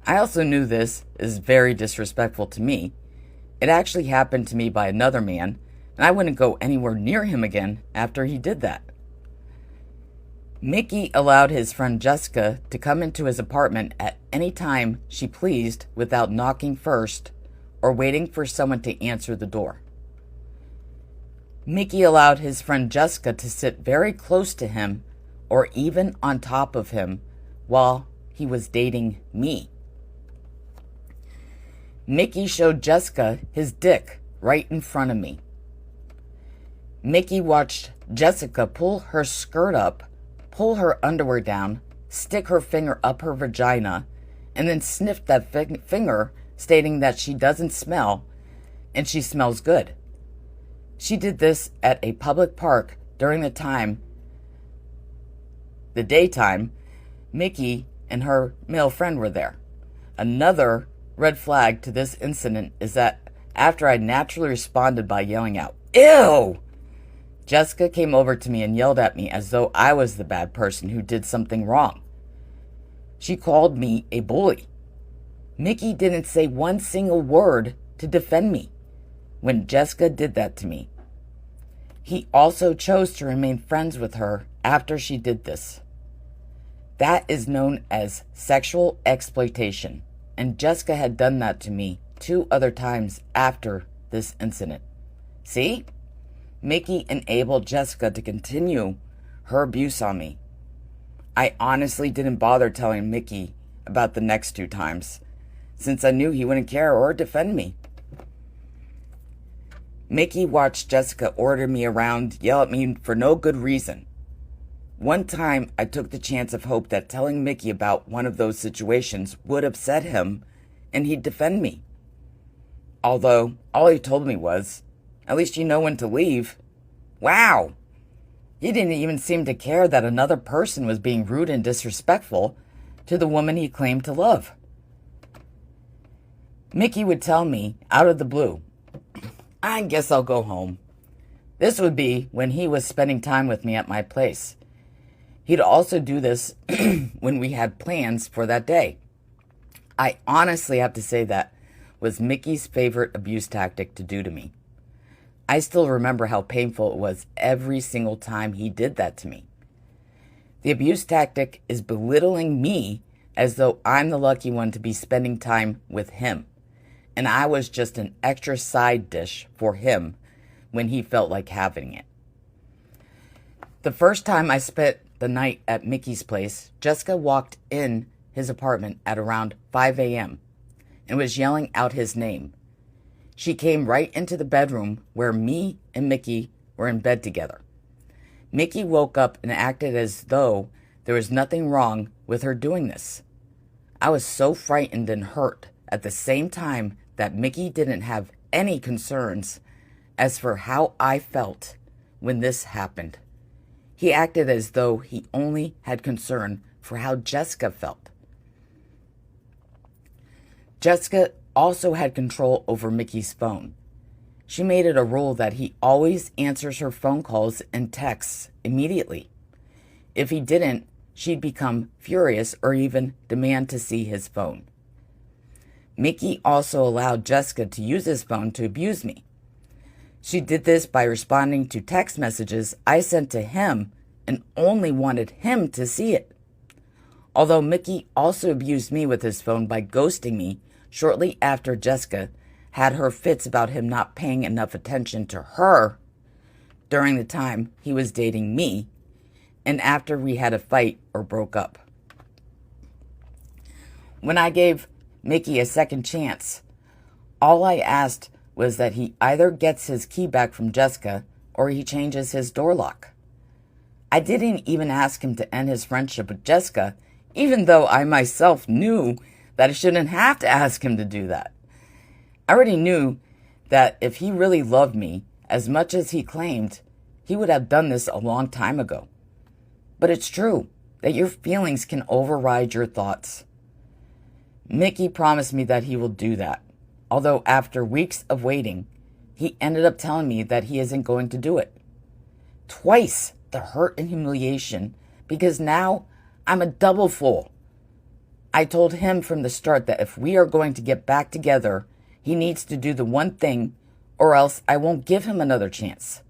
I also knew this is very disrespectful to me. It actually happened to me by another man, and I wouldn't go anywhere near him again after he did that. Mickey allowed his friend Jessica to come into his apartment at any time she pleased without knocking first or waiting for someone to answer the door. Mickey allowed his friend Jessica to sit very close to him or even on top of him while he was dating me. Mickey showed Jessica his dick right in front of me. Mickey watched Jessica pull her skirt up, pull her underwear down, stick her finger up her vagina, and then sniffed that finger, stating that she doesn't smell and she smells good. She did this at a public park during the daytime Mickey and her male friend were there. Another red flag to this incident is that after I naturally responded by yelling out, "Ew!" Jessica came over to me and yelled at me as though I was the bad person who did something wrong. She called me a bully. Mickey didn't say one single word to defend me when Jessica did that to me. He also chose to remain friends with her after she did this. That is known as sexual exploitation, and Jessica had done that to me 2 other times after this incident. See? Mickey enabled Jessica to continue her abuse on me. I honestly didn't bother telling Mickey about the next 2 times, since I knew he wouldn't care or defend me. Mickey watched Jessica order me around, yell at me for no good reason. One time, I took the chance of hope that telling Mickey about one of those situations would upset him and he'd defend me. Although, all he told me was, "At least you know when to leave." Wow! He didn't even seem to care that another person was being rude and disrespectful to the woman he claimed to love. Mickey would tell me, out of the blue, "I guess I'll go home." This would be when he was spending time with me at my place. He'd also do this when we had plans for that day. I honestly have to say that was Mickey's favorite abuse tactic to do to me. I still remember how painful it was every single time he did that to me. The abuse tactic is belittling me as though I'm the lucky one to be spending time with him, and I was just an extra side dish for him when he felt like having it. The first time I spent the night at Mickey's place, Jessica walked in his apartment at around 5 a.m. and was yelling out his name, She came right into the bedroom where me and Mickey were in bed together. Mickey woke up and acted as though there was nothing wrong with her doing this. I was so frightened and hurt at the same time that Mickey didn't have any concerns as for how I felt when this happened. He acted as though he only had concern for how Jessica felt. Jessica also had control over Mickey's phone. She made it a rule that he always answers her phone calls and texts immediately. If he didn't, she'd become furious or even demand to see his phone. Mickey also allowed Jessica to use his phone to abuse me. She did this by responding to text messages I sent to him and only wanted him to see it. Although Mickey also abused me with his phone by ghosting me shortly after Jessica had her fits about him not paying enough attention to her during the time he was dating me and after we had a fight or broke up. When I gave Mickey a second chance, all I asked was that he either gets his key back from Jessica or he changes his door lock. I didn't even ask him to end his friendship with Jessica, even though I myself knew that I shouldn't have to ask him to do that. I already knew that if he really loved me as much as he claimed, he would have done this a long time ago. But it's true that your feelings can override your thoughts. Mickey promised me that he will do that, although after weeks of waiting, he ended up telling me that he isn't going to do it. Twice the hurt and humiliation, because now I'm a double fool. I told him from the start that if we are going to get back together, he needs to do the one thing, or else I won't give him another chance.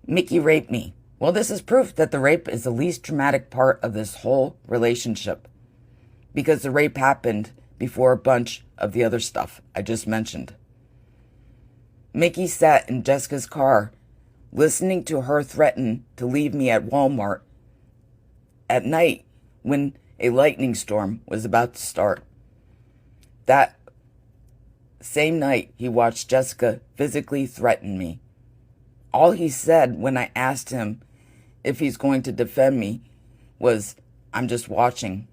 Mickey raped me. Well, this is proof that the rape is the least traumatic part of this whole relationship, because the rape happened before a bunch of the other stuff I just mentioned. Mickey sat in Jessica's car, listening to her threaten to leave me at Walmart at night when a lightning storm was about to start. That same night, he watched Jessica physically threaten me. All he said when I asked him if he's going to defend me was, "I'm just watching."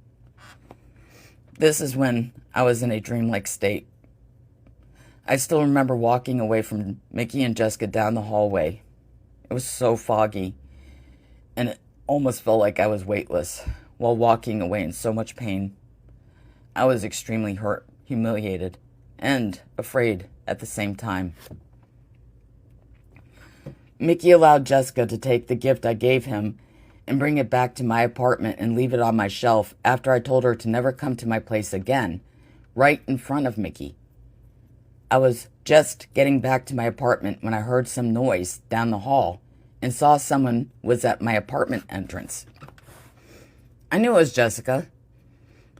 This is when I was in a dreamlike state. I still remember walking away from Mickey and Jessica down the hallway. It was so foggy, and it almost felt like I was weightless while walking away in so much pain. I was extremely hurt, humiliated, and afraid at the same time. Mickey allowed Jessica to take the gift I gave him and bring it back to my apartment and leave it on my shelf after I told her to never come to my place again, right in front of Mickey. I was just getting back to my apartment when I heard some noise down the hall and saw someone was at my apartment entrance. I knew it was Jessica.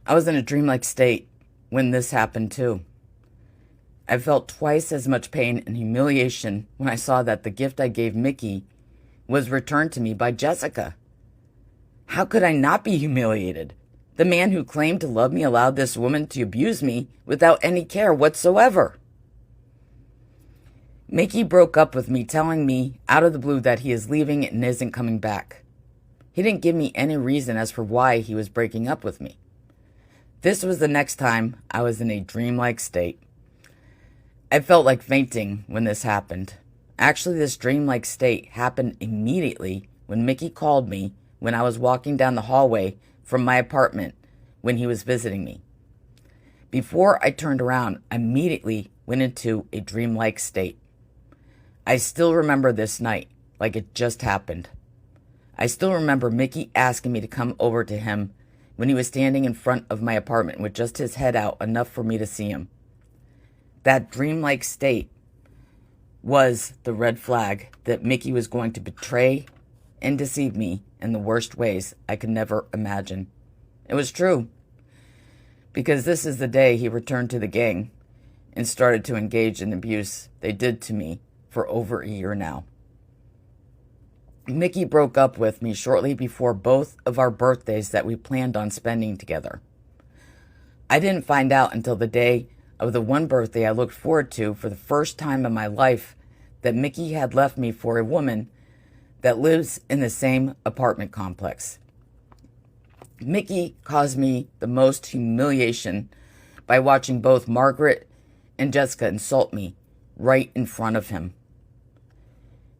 I was in a dreamlike state when this happened too. I felt twice as much pain and humiliation when I saw that the gift I gave Mickey was returned to me by Jessica. How could I not be humiliated? The man who claimed to love me allowed this woman to abuse me without any care whatsoever. Mickey broke up with me, telling me out of the blue that he is leaving and isn't coming back. He didn't give me any reason as for why he was breaking up with me. This was the next time I was in a dreamlike state. I felt like fainting when this happened. Actually, this dreamlike state happened immediately when Mickey called me when I was walking down the hallway from my apartment when he was visiting me. Before I turned around, I immediately went into a dreamlike state. I still remember this night like it just happened. I still remember Mickey asking me to come over to him when he was standing in front of my apartment with just his head out enough for me to see him. That dreamlike state was the red flag that Mickey was going to betray and deceive me in the worst ways I could never imagine. It was true, because this is the day he returned to the gang and started to engage in abuse they did to me for over a year now. Mickey broke up with me shortly before both of our birthdays that we planned on spending together. I didn't find out until the day of the one birthday I looked forward to for the first time in my life that Mickey had left me for a woman that lives in the same apartment complex. Mickey caused me the most humiliation by watching both Margaret and Jessica insult me right in front of him.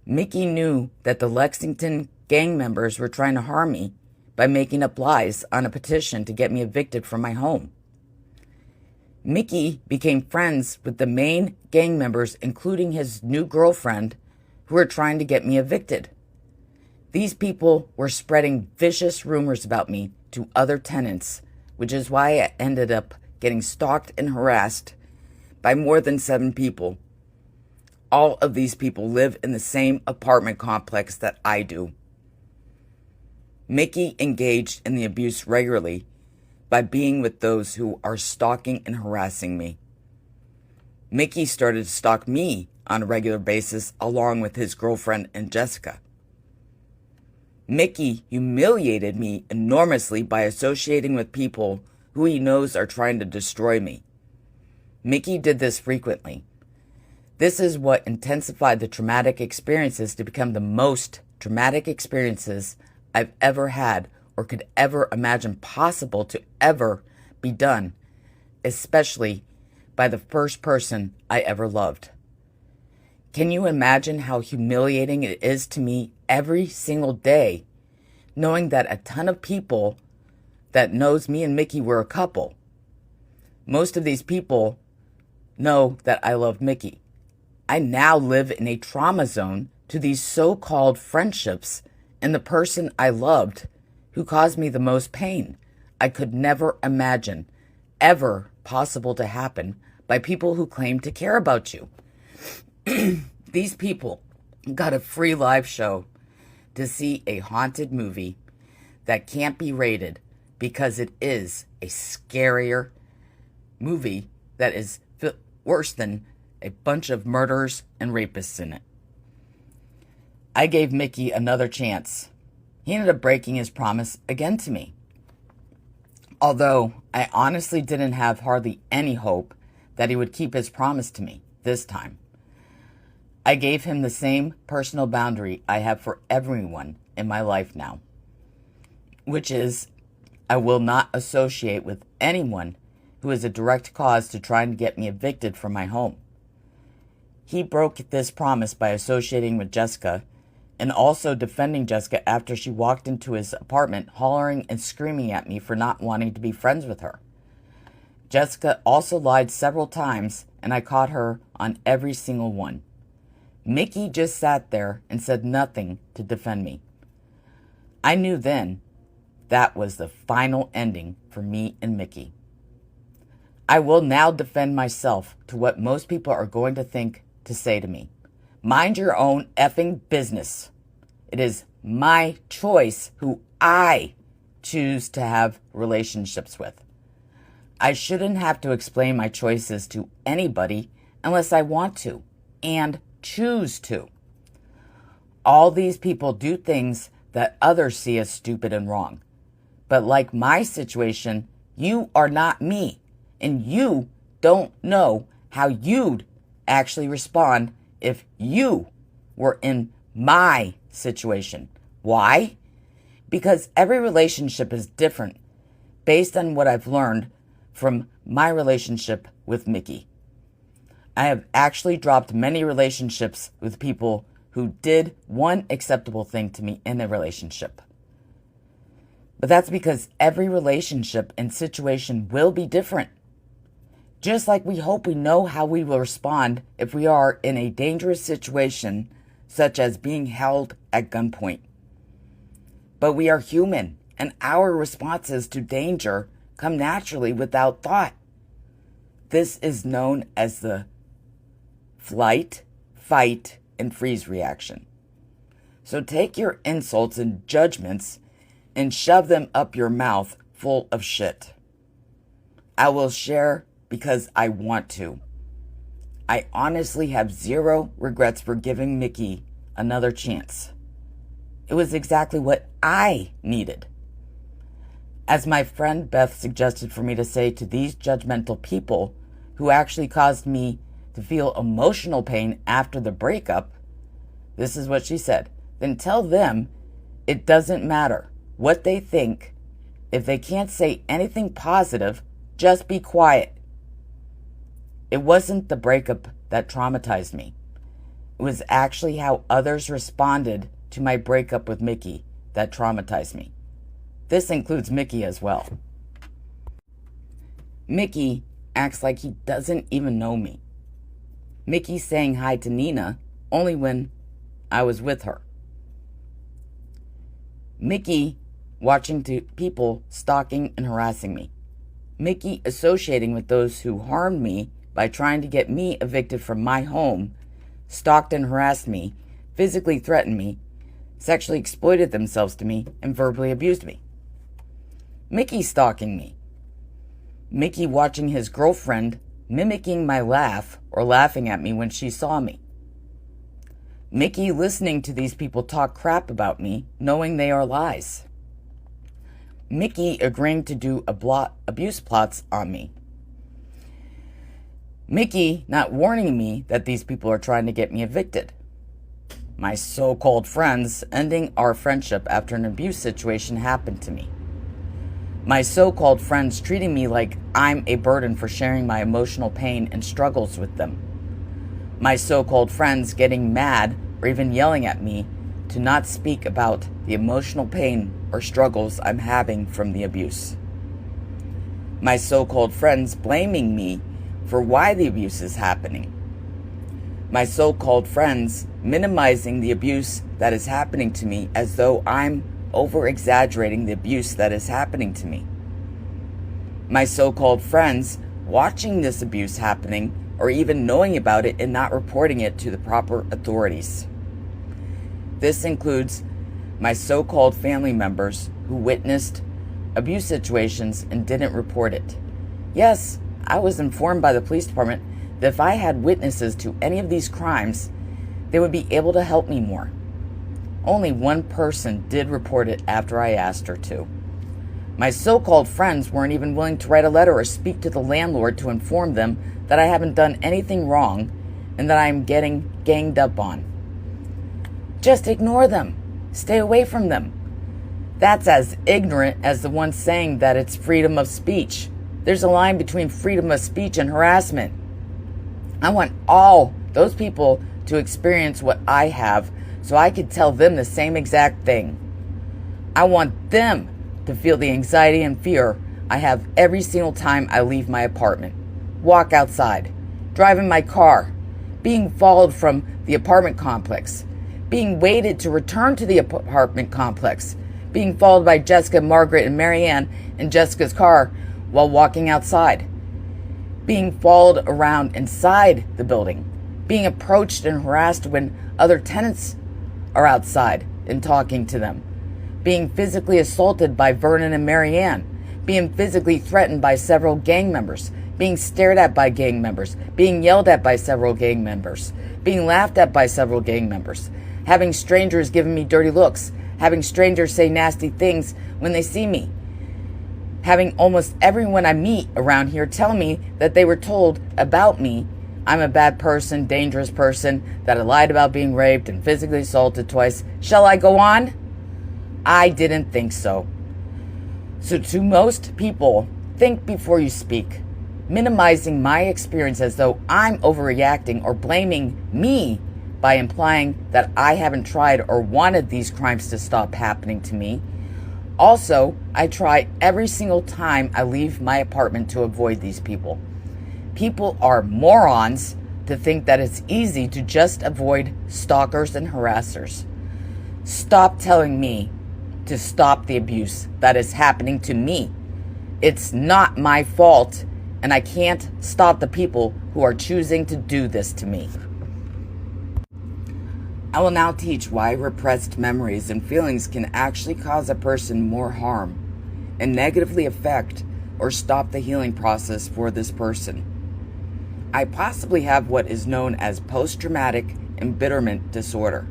Mickey knew that the Lexington gang members were trying to harm me by making up lies on a petition to get me evicted from my home. Mickey became friends with the main gang members, including his new girlfriend, who were trying to get me evicted. These people were spreading vicious rumors about me to other tenants, which is why I ended up getting stalked and harassed by more than 7 people. All of these people live in the same apartment complex that I do. Mickey engaged in the abuse regularly by being with those who are stalking and harassing me. Mickey started to stalk me on a regular basis along with his girlfriend and Jessica. Mickey humiliated me enormously by associating with people who he knows are trying to destroy me. Mickey did this frequently. This is what intensified the traumatic experiences to become the most traumatic experiences I've ever had or could ever imagine possible to ever be done, especially by the first person I ever loved. Can you imagine how humiliating it is to me every single day, knowing that a ton of people that knows me and Mickey were a couple? Most of these people know that I love Mickey. I now live in a trauma zone to these so-called friendships and the person I loved who caused me the most pain I could never imagine ever possible to happen by people who claim to care about you. These people got a free live show to see a haunted movie that can't be rated because it is a scarier movie that is worse than a bunch of murderers and rapists in it. I gave Mickey another chance. He ended up breaking his promise again to me. Although I honestly didn't have hardly any hope that he would keep his promise to me this time. I gave him the same personal boundary I have for everyone in my life now, which is I will not associate with anyone who is a direct cause to trying to get me evicted from my home. He broke this promise by associating with Jessica and also defending Jessica after she walked into his apartment hollering and screaming at me for not wanting to be friends with her. Jessica also lied several times, and I caught her on every single one. Mickey just sat there and said nothing to defend me. I knew then that was the final ending for me and Mickey. I will now defend myself to what most people are going to think to say to me. Mind your own effing business. It is my choice who I choose to have relationships with. I shouldn't have to explain my choices to anybody unless I want to and choose to. All these people do things that others see as stupid and wrong. But like my situation, you are not me, and you don't know how you'd actually respond if you were in my situation. Why? Because every relationship is different based on what I've learned from my relationship with Mickey. I have actually dropped many relationships with people who did one acceptable thing to me in a relationship. But that's because every relationship and situation will be different. Just like we hope we know how we will respond if we are in a dangerous situation, such as being held at gunpoint. But we are human, and our responses to danger come naturally without thought. This is known as the flight, fight, and freeze reaction. So take your insults and judgments and shove them up your mouth full of shit. I will share because I want to. I honestly have zero regrets for giving Mickey another chance. It was exactly what I needed. As my friend Beth suggested for me to say to these judgmental people, who actually caused me to feel emotional pain after the breakup, this is what she said, then tell them it doesn't matter what they think. If they can't say anything positive, just be quiet. It wasn't the breakup that traumatized me. It was actually how others responded to my breakup with Mickey that traumatized me. This includes Mickey as well. Mickey acts like he doesn't even know me. Mickey saying hi to Nina only when I was with her. Mickey watching people stalking and harassing me. Mickey associating with those who harmed me by trying to get me evicted from my home, stalked and harassed me, physically threatened me, sexually exploited themselves to me, and verbally abused me. Mickey stalking me. Mickey watching his girlfriend mimicking my laugh or laughing at me when she saw me. Mickey listening to these people talk crap about me, knowing they are lies. Mickey agreeing to do abuse plots on me. Mickey not warning me that these people are trying to get me evicted. My so-called friends ending our friendship after an abuse situation happened to me. My so-called friends treating me like I'm a burden for sharing my emotional pain and struggles with them. My so-called friends getting mad or even yelling at me to not speak about the emotional pain or struggles I'm having from the abuse. My so-called friends blaming me for why the abuse is happening. My so-called friends minimizing the abuse that is happening to me as though I'm over-exaggerating the abuse that is happening to me. My so-called friends watching this abuse happening or even knowing about it and not reporting it to the proper authorities. This includes my so-called family members who witnessed abuse situations and didn't report it. Yes, I was informed by the police department that if I had witnesses to any of these crimes, they would be able to help me more. Only one person did report it after I asked her to. My so-called friends weren't even willing to write a letter or speak to the landlord to inform them that I haven't done anything wrong and that I'm getting ganged up on. Just ignore them. Stay away from them. That's as ignorant as the one saying that it's freedom of speech. There's a line between freedom of speech and harassment. I want all those people to experience what I have so I could tell them the same exact thing. I want them to feel the anxiety and fear I have every single time I leave my apartment, walk outside, drive in my car, being followed from the apartment complex, being waited to return to the apartment complex, being followed by Jessica, Margaret, and Marianne in Jessica's car while walking outside, being followed around inside the building, being approached and harassed when other tenants are outside and talking to them, being physically assaulted by Vernon and Marianne, being physically threatened by several gang members, being stared at by gang members, being yelled at by several gang members, being laughed at by several gang members, having strangers giving me dirty looks, having strangers say nasty things when they see me, having almost everyone I meet around here tell me that they were told about me I'm a bad person, dangerous person, that I lied about being raped and physically assaulted twice. Shall I go on? I didn't think so. So to most people, think before you speak, minimizing my experience as though I'm overreacting or blaming me by implying that I haven't tried or wanted these crimes to stop happening to me. Also, I try every single time I leave my apartment to avoid these people. People are morons to think that it's easy to just avoid stalkers and harassers. Stop telling me to stop the abuse that is happening to me. It's not my fault, and I can't stop the people who are choosing to do this to me. I will now teach why repressed memories and feelings can actually cause a person more harm and negatively affect or stop the healing process for this person. I possibly have what is known as post-traumatic embitterment disorder.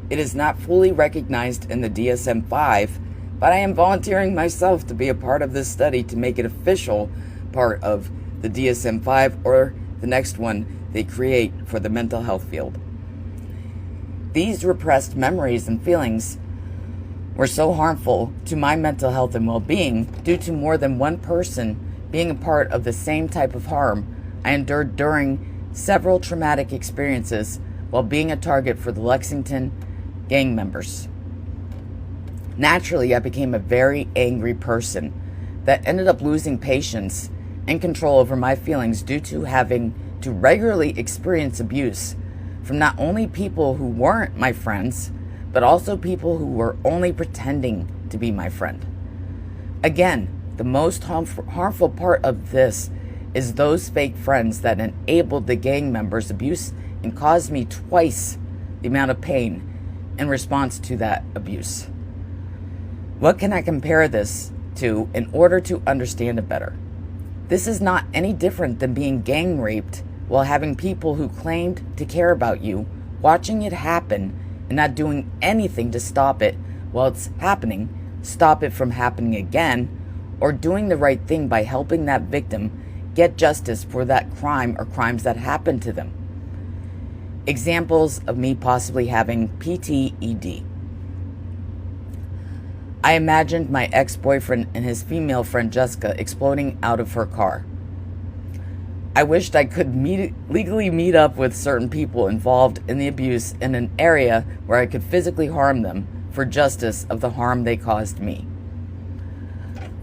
It is not fully recognized in the DSM-5, but I am volunteering myself to be a part of this study to make it official part of the DSM-5, or the next one they create for the mental health field. These repressed memories and feelings were so harmful to my mental health and well-being due to more than one person being a part of the same type of harm I endured during several traumatic experiences while being a target for the Lexington gang members. Naturally, I became a very angry person that ended up losing patience and control over my feelings due to having to regularly experience abuse from not only people who weren't my friends, but also people who were only pretending to be my friend. Again, the most harmful part of this is those fake friends that enabled the gang members' abuse and caused me twice the amount of pain in response to that abuse. What can I compare this to in order to understand it better? This is not any different than being gang raped while having people who claimed to care about you watching it happen and not doing anything to stop it while it's happening, stop it from happening again, or doing the right thing by helping that victim get justice for that crime or crimes that happened to them. Examples of me possibly having PTED. I imagined my ex-boyfriend and his female friend Jessica exploding out of her car. I wished I could legally meet up with certain people involved in the abuse in an area where I could physically harm them for justice of the harm they caused me.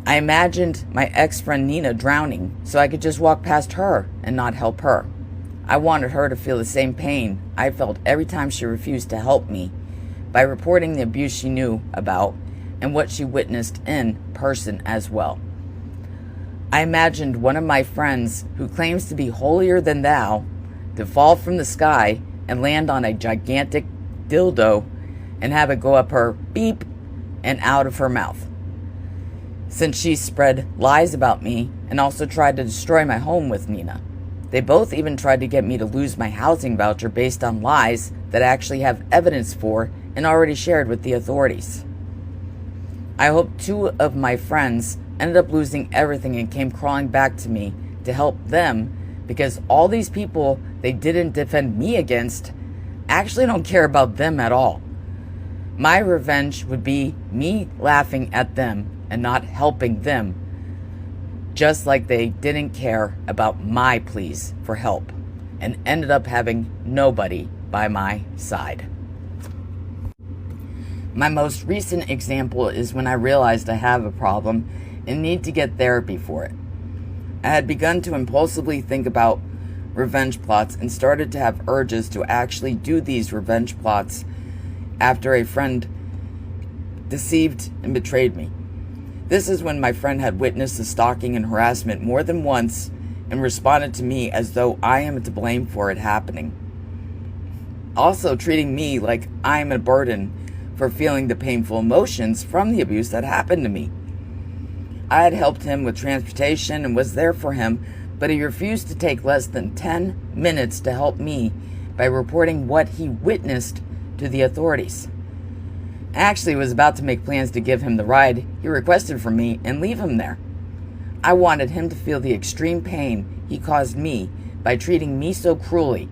I imagined my ex-friend Nina drowning so I could just walk past her and not help her. I wanted her to feel the same pain I felt every time she refused to help me by reporting the abuse she knew about and what she witnessed in person as well. I imagined one of my friends who claims to be holier than thou to fall from the sky and land on a gigantic dildo and have it go up her beep and out of her mouth. Since she spread lies about me and also tried to destroy my home with Nina. They both even tried to get me to lose my housing voucher based on lies that I actually have evidence for and already shared with the authorities. I hope two of my friends ended up losing everything and came crawling back to me to help them because all these people they didn't defend me against actually don't care about them at all. My revenge would be me laughing at them and not helping them, just like they didn't care about my pleas for help and ended up having nobody by my side. My most recent example is when I realized I have a problem and need to get therapy for it. I had begun to impulsively think about revenge plots and started to have urges to actually do these revenge plots after a friend deceived and betrayed me. This is when my friend had witnessed the stalking and harassment more than once and responded to me as though I am to blame for it happening. Also treating me like I am a burden for feeling the painful emotions from the abuse that happened to me. I had helped him with transportation and was there for him, but he refused to take less than 10 minutes to help me by reporting what he witnessed to the authorities. I actually was about to make plans to give him the ride he requested from me and leave him there. I wanted him to feel the extreme pain he caused me by treating me so cruelly.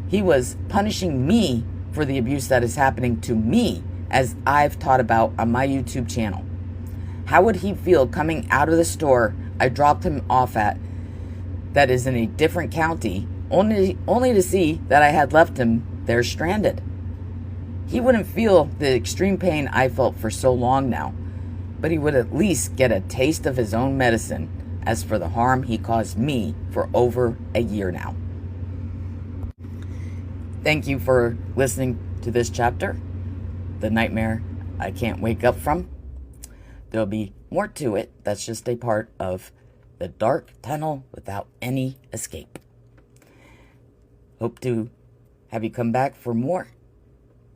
He was punishing me for the abuse that is happening to me, as I've taught about on my YouTube channel. How would he feel coming out of the store I dropped him off at that is in a different county, only to see that I had left him there stranded? He wouldn't feel the extreme pain I felt for so long now, but he would at least get a taste of his own medicine as for the harm he caused me for over a year now. Thank you for listening to this chapter, The Nightmare I Can't Wake Up From. There'll be more to it. That's just a part of the dark tunnel without any escape. Hope to have you come back for more.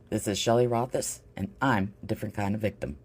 This is Shelley Rothus, and I'm a different kind of victim.